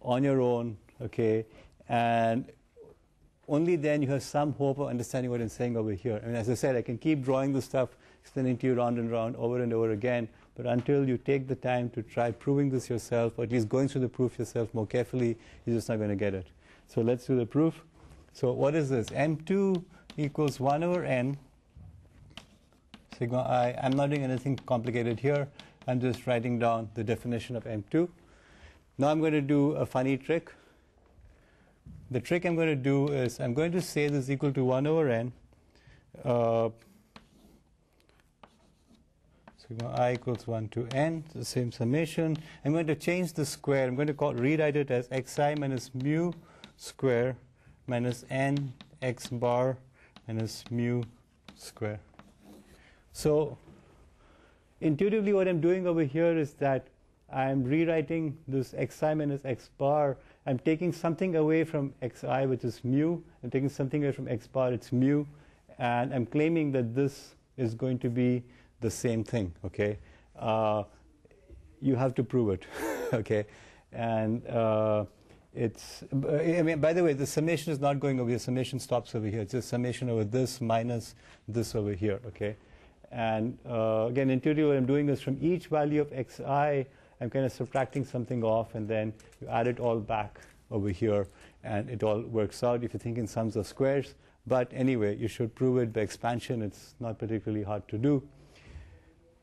on your own, okay? And only then you have some hope of understanding what I'm saying over here. I mean, as I said, I can keep drawing the stuff, explaining to you round and round, over and over again, but until you take the time to try proving this yourself, or at least going through the proof yourself more carefully, you're just not going to get it. So let's do the proof. So what is this? M2 equals 1 over n sigma I. I'm not doing anything complicated here. I'm just writing down the definition of M2. Now I'm going to do a funny trick. The trick I'm going to do is I'm going to say this is equal to 1 over n. Sigma I equals 1 to n, the same summation. I'm going to change the square. I'm going to rewrite it as xi minus mu square minus n x bar minus mu square. So intuitively what I'm doing over here is that I'm rewriting this xi minus x bar. I'm taking something away from xi, which is mu. I'm taking something away from x bar, it's mu. And I'm claiming that this is going to be the same thing, okay? You have to prove it, okay? And it's, I mean, by the way, the summation is not going over here. Summation stops over here. It's just summation over this minus this over here, okay? And again, intuitively, what I'm doing is from each value of xi, I'm kind of subtracting something off, and then you add it all back over here, and it all works out if you think in sums of squares. But anyway, you should prove it by expansion. It's not particularly hard to do.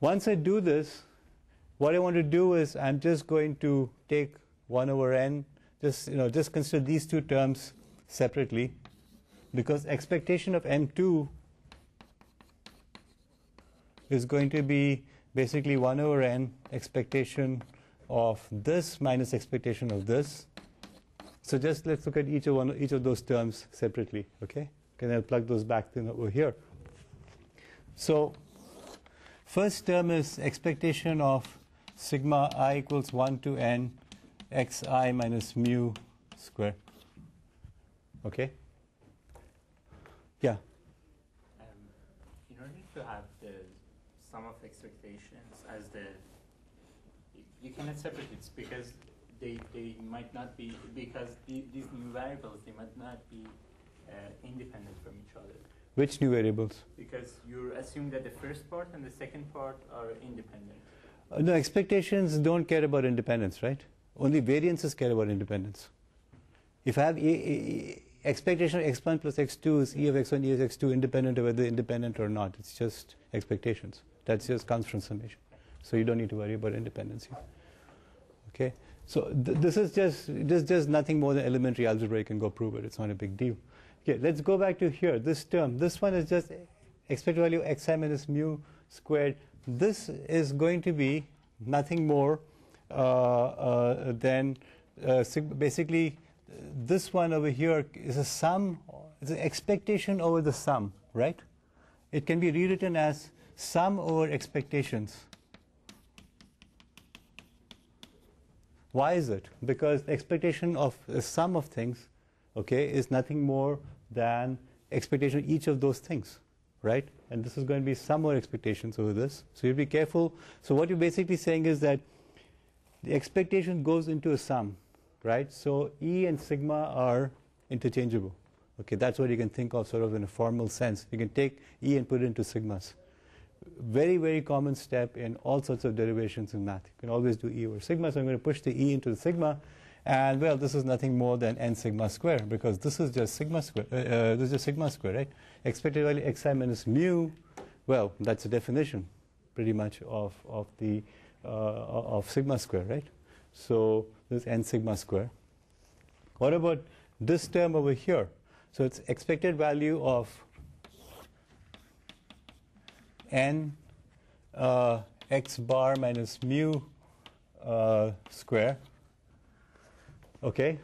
Once I do this, what I want to do is I'm just going to take 1 over n. Just consider these two terms separately, because expectation of M2 is going to be basically 1 over n expectation of this minus expectation of this. So just let's look at each of those terms separately, okay? Okay, I'll plug those back in over here. So first term is expectation of sigma I equals 1 to n xi minus mu square. Okay? Yeah? In order to have the sum of expectations as the, you cannot separate it because they might not be, because these new variables, they might not be independent from each other. Which new variables? Because you assume that the first part and the second part are independent. No, expectations don't care about independence, right? Only variances care about independence. If I have expectation of x1 plus x2 is e of x1, e of x2 independent of whether independent or not. It's just expectations. That just comes from summation. So you don't need to worry about independence here. Okay? So this is just nothing more than elementary algebra. You can go prove it. It's not a big deal. Okay, let's go back to here. This term. This one is just expected value xi minus mu squared. This is going to be nothing more than basically this one over here is a sum. It's an expectation over the sum, right? It can be rewritten as sum over expectations. Why is it? Because the expectation of the sum of things, okay, is nothing more than expectation of each of those things, right? And this is going to be sum over expectations over this. So you be careful. So what you're basically saying is that the expectation goes into a sum, right? So E and sigma are interchangeable. Okay, that's what you can think of sort of in a formal sense. You can take E and put it into sigmas. Very, very common step in all sorts of derivations in math. You can always do E over sigma. So I'm going to push the E into the sigma. And, well, this is nothing more than n sigma square, because this is just sigma square. This is just sigma square, right? Expected value xi minus mu, well, that's a definition pretty much of sigma square, right? So this is n sigma square. What about this term over here? So it's expected value of n x bar minus mu square. Okay,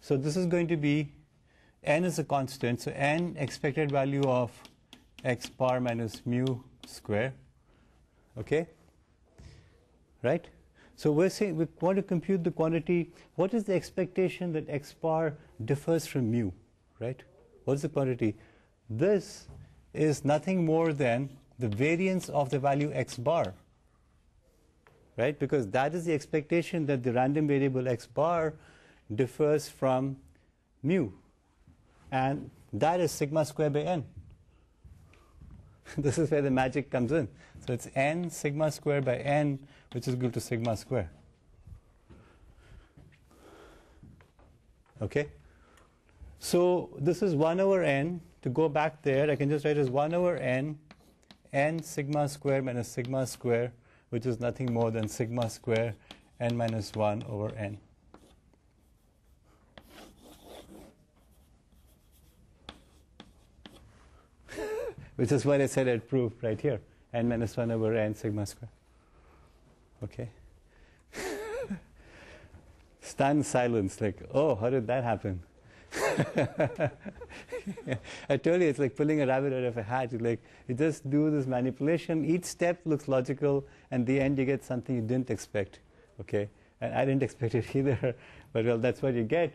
so this is going to be, n is a constant, so n expected value of x bar minus mu square. Okay, right? So we're saying we want to compute the quantity. What is the expectation that x bar differs from mu, right? What's the quantity? This is nothing more than the variance of the value x bar, right? Because that is the expectation that the random variable x bar differs from mu. And that is sigma square by n. This is where the magic comes in. So it's n sigma square by n, which is equal to sigma square. Okay? So this is 1 over n. To go back there, I can just write as 1 over n, n sigma square minus sigma square, which is nothing more than sigma square n minus 1 over n. Which is what I said I'd prove right here. N minus 1 over n sigma square. Okay? Stunned silence, like, oh, how did that happen? I told you, it's like pulling a rabbit out of a hat. You just do this manipulation. Each step looks logical, and at the end you get something you didn't expect. Okay, and I didn't expect it either, but well, that's what you get.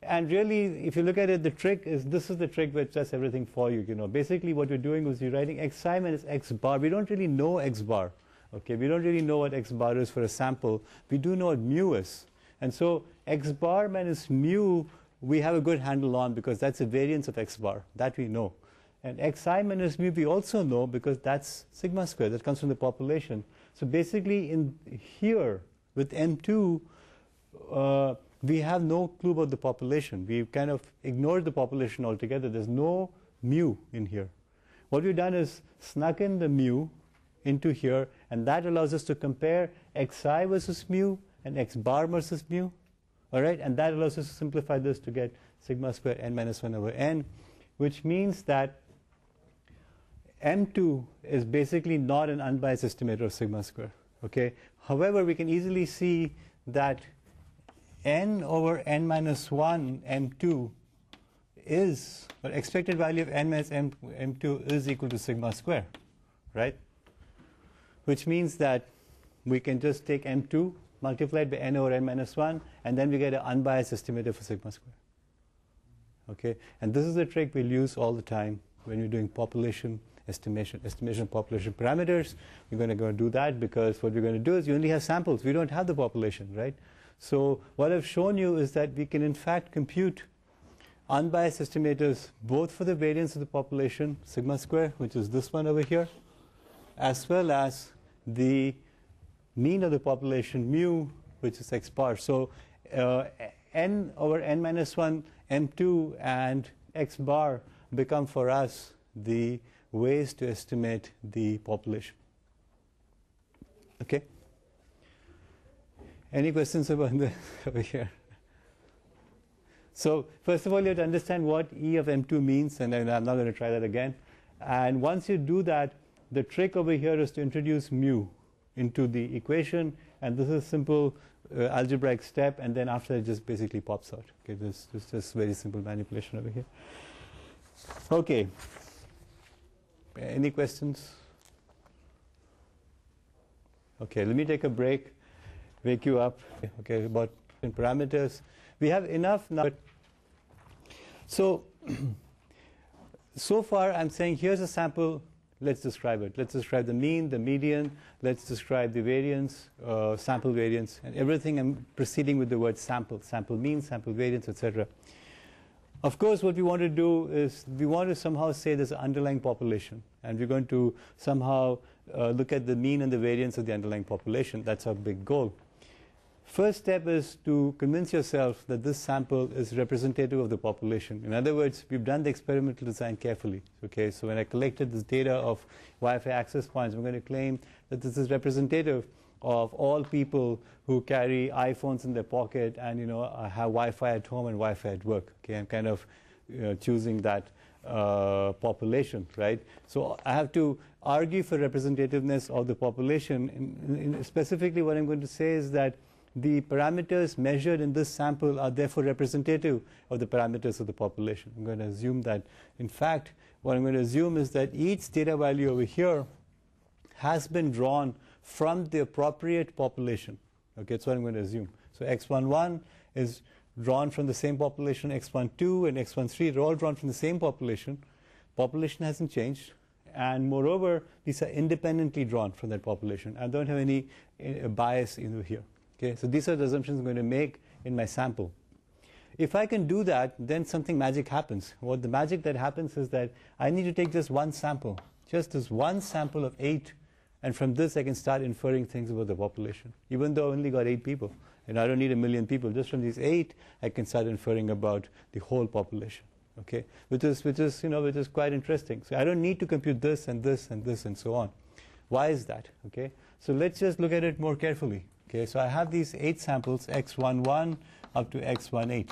And really, if you look at it, the trick is, this is the trick which does everything for you. Basically what you're doing is you're writing xi minus x bar. We don't really know x bar. Okay, we don't really know what x bar is for a sample. We do know what mu is. And so x bar minus mu, we have a good handle on because that's a variance of x bar. That we know. And xi minus mu we also know because that's sigma squared. That comes from the population. So basically in here with M2, we have no clue about the population. We've kind of ignored the population altogether. There's no mu in here. What we've done is snuck in the mu into here, and that allows us to compare xi versus mu and x bar versus mu. All right, and that allows us to simplify this to get sigma squared n minus 1 over n, which means that M2 is basically not an unbiased estimator of sigma square. Okay. However, we can easily see that n over n minus 1 M2 is, or expected value of n minus M2 is equal to sigma square, right? Which means that we can just take M2 multiplied by n over n minus 1, and then we get an unbiased estimator for sigma square. Okay, and this is a trick we'll use all the time when you're doing population estimation of population parameters. We're going to go and do that because what we're going to do is you only have samples. We don't have the population, right? So what I've shown you is that we can in fact compute unbiased estimators both for the variance of the population, sigma square, which is this one over here, as well as the mean of the population, mu, which is x bar. So n over n minus 1 M2 and x bar become for us the ways to estimate the population. Okay? Any questions about this over here? So first of all, you have to understand what E of M2 means, and then I'm not going to try that again. And once you do that, the trick over here is to introduce mu into the equation, and this is a simple algebraic step, and then after it just basically pops out. Okay, this is just very simple manipulation over here. Okay. Any questions? Okay, let me take a break, wake you up. Okay, about parameters. We have enough now. So far I'm saying here's a sample. Let's describe it. Let's describe the mean, the median. Let's describe the variance, sample variance, and everything. I'm proceeding with the word sample, sample mean, sample variance, etc. Of course, what we want to do is we want to somehow say there's an underlying population, and we're going to somehow look at the mean and the variance of the underlying population. That's our big goal. First step is to convince yourself that this sample is representative of the population. In other words, we've done the experimental design carefully. Okay, so when I collected this data of Wi-Fi access points, I'm going to claim that this is representative of all people who carry iPhones in their pocket and have Wi-Fi at home and Wi-Fi at work. Okay, I'm kind of choosing that population, right? So I have to argue for representativeness of the population. Specifically, what I'm going to say is that the parameters measured in this sample are therefore representative of the parameters of the population. I'm going to assume that, in fact, what I'm going to assume is that each data value over here has been drawn from the appropriate population. Okay, that's what I'm going to assume. So x11 is drawn from the same population, x12 and x13 are all drawn from the same population. Population hasn't changed, and moreover, these are independently drawn from that population. I don't have any bias in here. Okay, so these are the assumptions I'm going to make in my sample. If I can do that, then something magic happens. What the magic that happens is that I need to take just one sample, just this one sample of 8, and from this I can start inferring things about the population, even though I only got 8 people. And I don't need 1 million people. Just from these 8, I can start inferring about the whole population. Okay, which is quite interesting. So I don't need to compute this and this and this and so on. Why is that? Okay, so let's just look at it more carefully. Okay, so I have these 8 samples, x11 up to x18.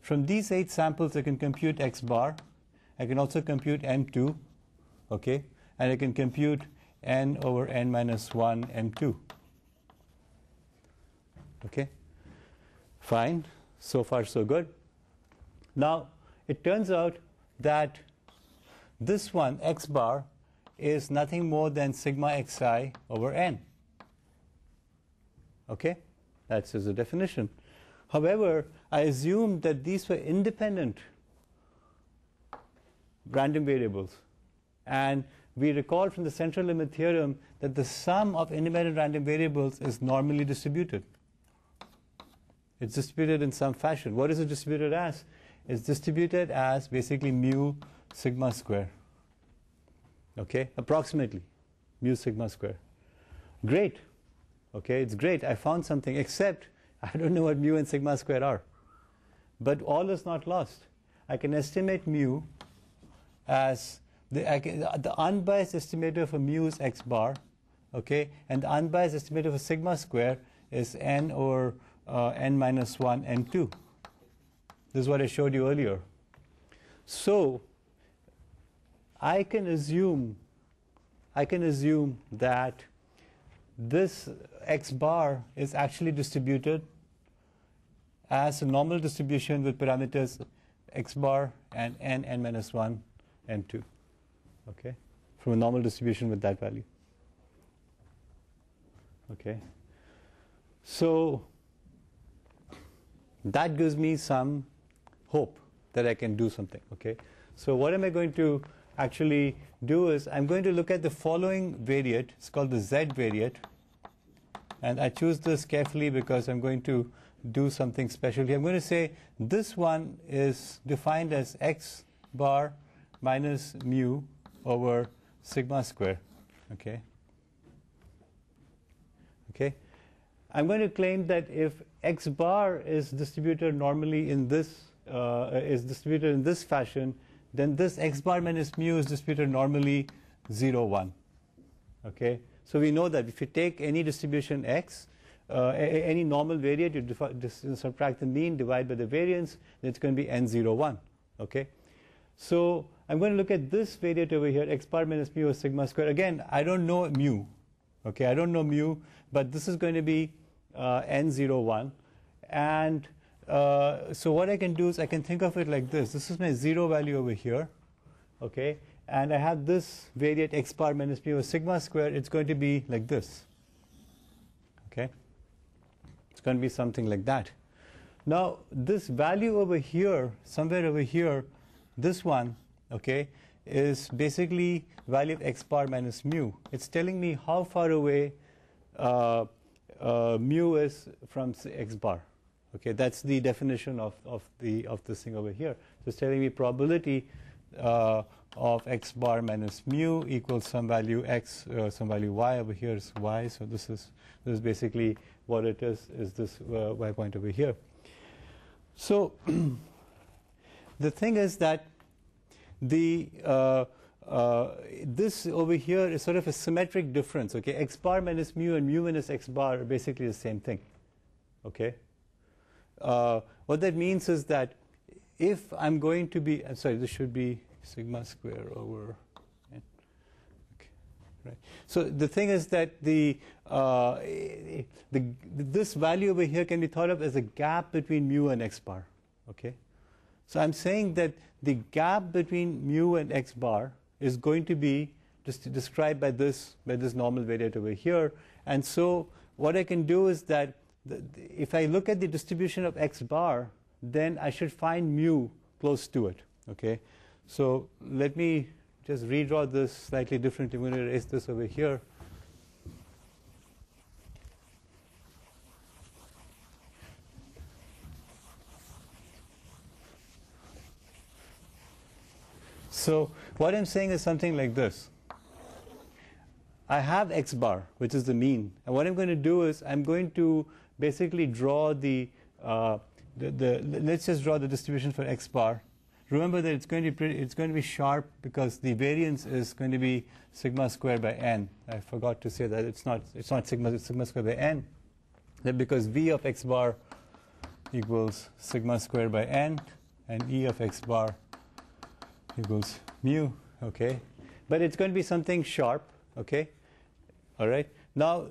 From these 8 samples, I can compute x bar. I can also compute M2, okay, and I can compute n over n minus 1 M2. Okay, fine. So far, so good. Now, it turns out that this one, x bar, is nothing more than sigma xi over n. Okay, that's just a definition. However, I assumed that these were independent random variables, and we recall from the central limit theorem that the sum of independent random variables is normally distributed. It's distributed in some fashion. What is it distributed as? It's distributed as basically mu sigma square. Okay, approximately mu sigma square. Great. Okay, it's great. I found something, except I don't know what mu and sigma square are. But all is not lost. I can estimate mu as the unbiased estimator for mu is x bar, okay, and the unbiased estimator for sigma square is n over n minus 1 n2. This is what I showed you earlier. So I can assume that this x bar is actually distributed as a normal distribution with parameters x bar and n minus 1 n2. Okay, from a normal distribution with that value. Okay, so that gives me some hope that I can do something. Okay, so what am I going to actually do is I'm going to look at the following variate. It's called the Z variate, and I choose this carefully because I'm going to do something special here. I'm going to say this one is defined as x bar minus mu over sigma square. Okay. Okay. I'm going to claim that if x bar is distributed normally in this fashion, then this x bar minus mu is distributed normally 0, 1. Okay. So we know that if you take any distribution x, any normal variate, you subtract the mean, divide by the variance, then it's going to be n0, 1. Okay. So I'm going to look at this variate over here, x bar minus mu over sigma square. Again, I don't know mu. Okay, I don't know mu, but this is going to be n0, 1. And so what I can do is I can think of it like this. This is my 0 value over here. Okay, and I have this variate x bar minus mu over sigma square. It's going to be like this. Okay, it's going to be something like that. Now this value over here, somewhere over here, this one, okay, is basically value of x bar minus mu. It's telling me how far away mu is from x bar. Okay, that's the definition of this thing over here. So it's telling me probability of x bar minus mu equals some value x, some value y. Over here is y. So this is basically what it is this y point over here. So the thing is that this over here is sort of a symmetric difference. Okay, x bar minus mu and mu minus x bar are basically the same thing. Okay, what that means is that if I'm going to be, I'm sorry, this should be sigma square over n. Okay, right. So the thing is that this value over here can be thought of as a gap between mu and x bar. Okay, so I'm saying that the gap between mu and x bar is going to be just described by this normal variate over here. And so what I can do is that if I look at the distribution of x bar, then I should find mu close to it. Okay, so let me just redraw this slightly differently. I'm going to erase this over here. So what I'm saying is something like this. I have x bar, which is the mean, and what I'm going to do is I'm going to basically draw let's just draw the distribution for x bar. Remember that it's going to be sharp because the variance is going to be sigma squared by n. I forgot to say that it's not sigma, it's sigma squared by n. That because v of x bar equals sigma squared by n, and e of x bar equals mu. Okay, but it's going to be something sharp. Okay, all right. Now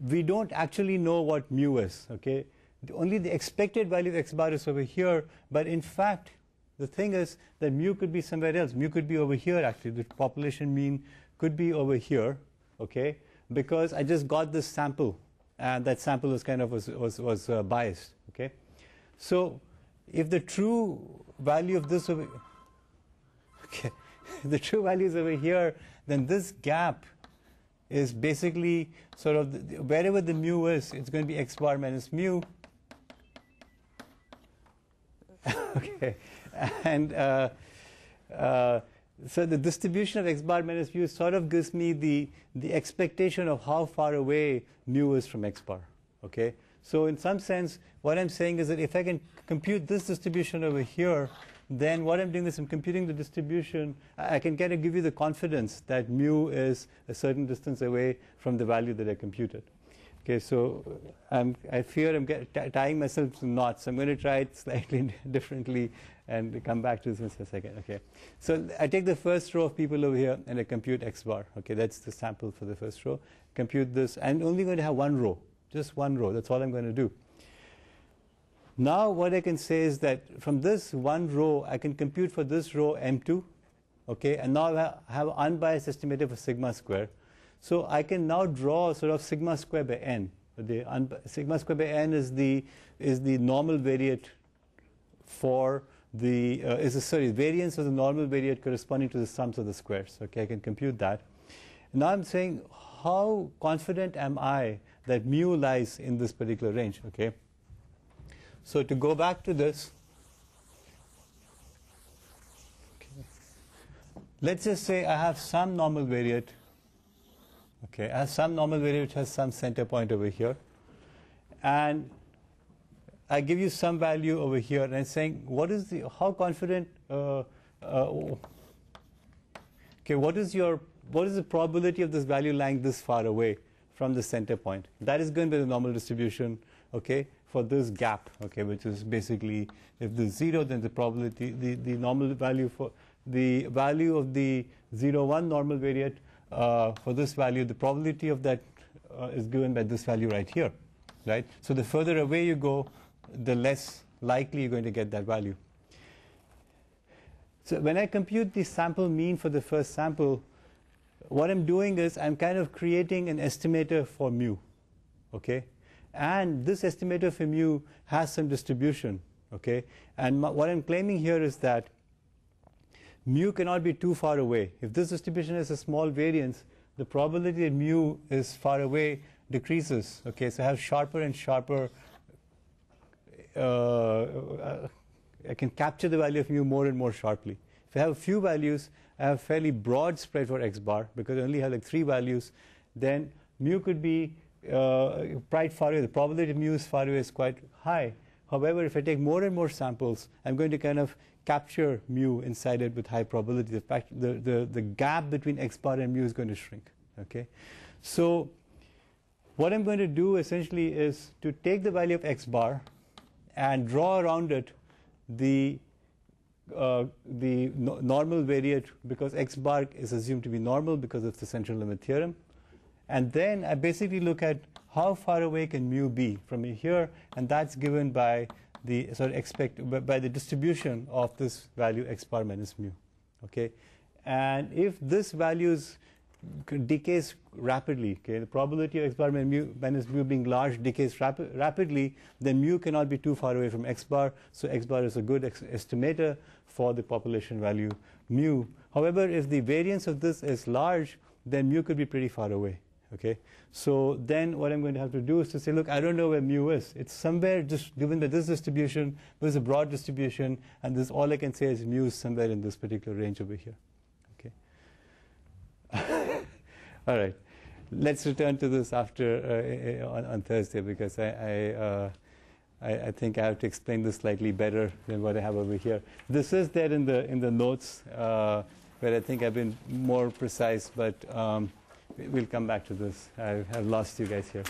we don't actually know what mu is. Okay, only the expected value of x bar is over here, but in fact the thing is that mu could be somewhere else. Mu could be over here actually. The population mean could be over here. Okay, because I just got this sample and that sample was kind of was biased. Okay, so if the true value of this over, okay, the true value is over here, then this gap is basically sort of wherever the mu is, it's going to be x bar minus mu. Okay, and so the distribution of x bar minus mu sort of gives me the expectation of how far away mu is from x bar. Okay, so in some sense, what I'm saying is that if I can compute this distribution over here, then what I'm doing is I'm computing the distribution. I can kind of give you the confidence that mu is a certain distance away from the value that I computed. Okay, so I fear I'm tying myself to knots. I'm going to try it slightly differently and come back to this in a second. Okay, so I take the first row of people over here and I compute x bar. Okay, that's the sample for the first row. Compute this. I'm only going to have one row, just one row. That's all I'm going to do. Now what I can say is that from this one row, I can compute for this row M2. Okay, and now I have unbiased estimator for sigma square. So I can now draw sort of sigma square by n. Sigma square by n is the normal variate for the variance of the normal variate corresponding to the sums of the squares. Okay, I can compute that. Now I'm saying how confident am I that mu lies in this particular range? Okay. So to go back to this, okay, let's just say I have some normal variate. Okay, I have some normal variate which has some center point over here, and I give you some value over here, and I'm saying how confident? Okay, what is the probability of this value lying this far away from the center point? That is going to be the normal distribution. Okay, for this gap. Okay, which is basically if the 0, then the probability the normal value for the value of the 0, 1 normal variate. For this value, the probability of that is given by this value right here, right? So the further away you go, the less likely you're going to get that value. So when I compute the sample mean for the first sample, what I'm doing is I'm kind of creating an estimator for mu, okay? And this estimator for mu has some distribution, okay? And what I'm claiming here is that mu cannot be too far away. If this distribution has a small variance, the probability that mu is far away decreases. Okay, so I have sharper and sharper. I can capture the value of mu more and more sharply. If I have a few values, I have fairly broad spread for x bar because I only have like 3 values. Then mu could be quite far away. The probability of mu is far away is quite high. However, if I take more and more samples, I'm going to kind of capture mu inside it with high probability. The gap between x bar and mu is going to shrink. Okay, so what I'm going to do essentially is to take the value of x bar and draw around it the normal variate, because x bar is assumed to be normal because of the central limit theorem, and then I basically look at how far away can mu be from here, and that's given by the by the distribution of this value x bar minus mu. Okay, and if this value decays rapidly, okay, the probability of x bar minus mu being large decays rapidly, then mu cannot be too far away from x bar, so x bar is a good estimator for the population value mu. However, if the variance of this is large, then mu could be pretty far away. Okay, so then what I'm going to have to do is to say, look, I don't know where mu is. It's somewhere, just given that this distribution, this is a broad distribution, and this all I can say is mu is somewhere in this particular range over here. Okay. All right. Let's return to this after on Thursday, because I think I have to explain this slightly better than what I have over here. This is there in the notes, where I think I've been more precise, but we'll come back to this. I've lost you guys here.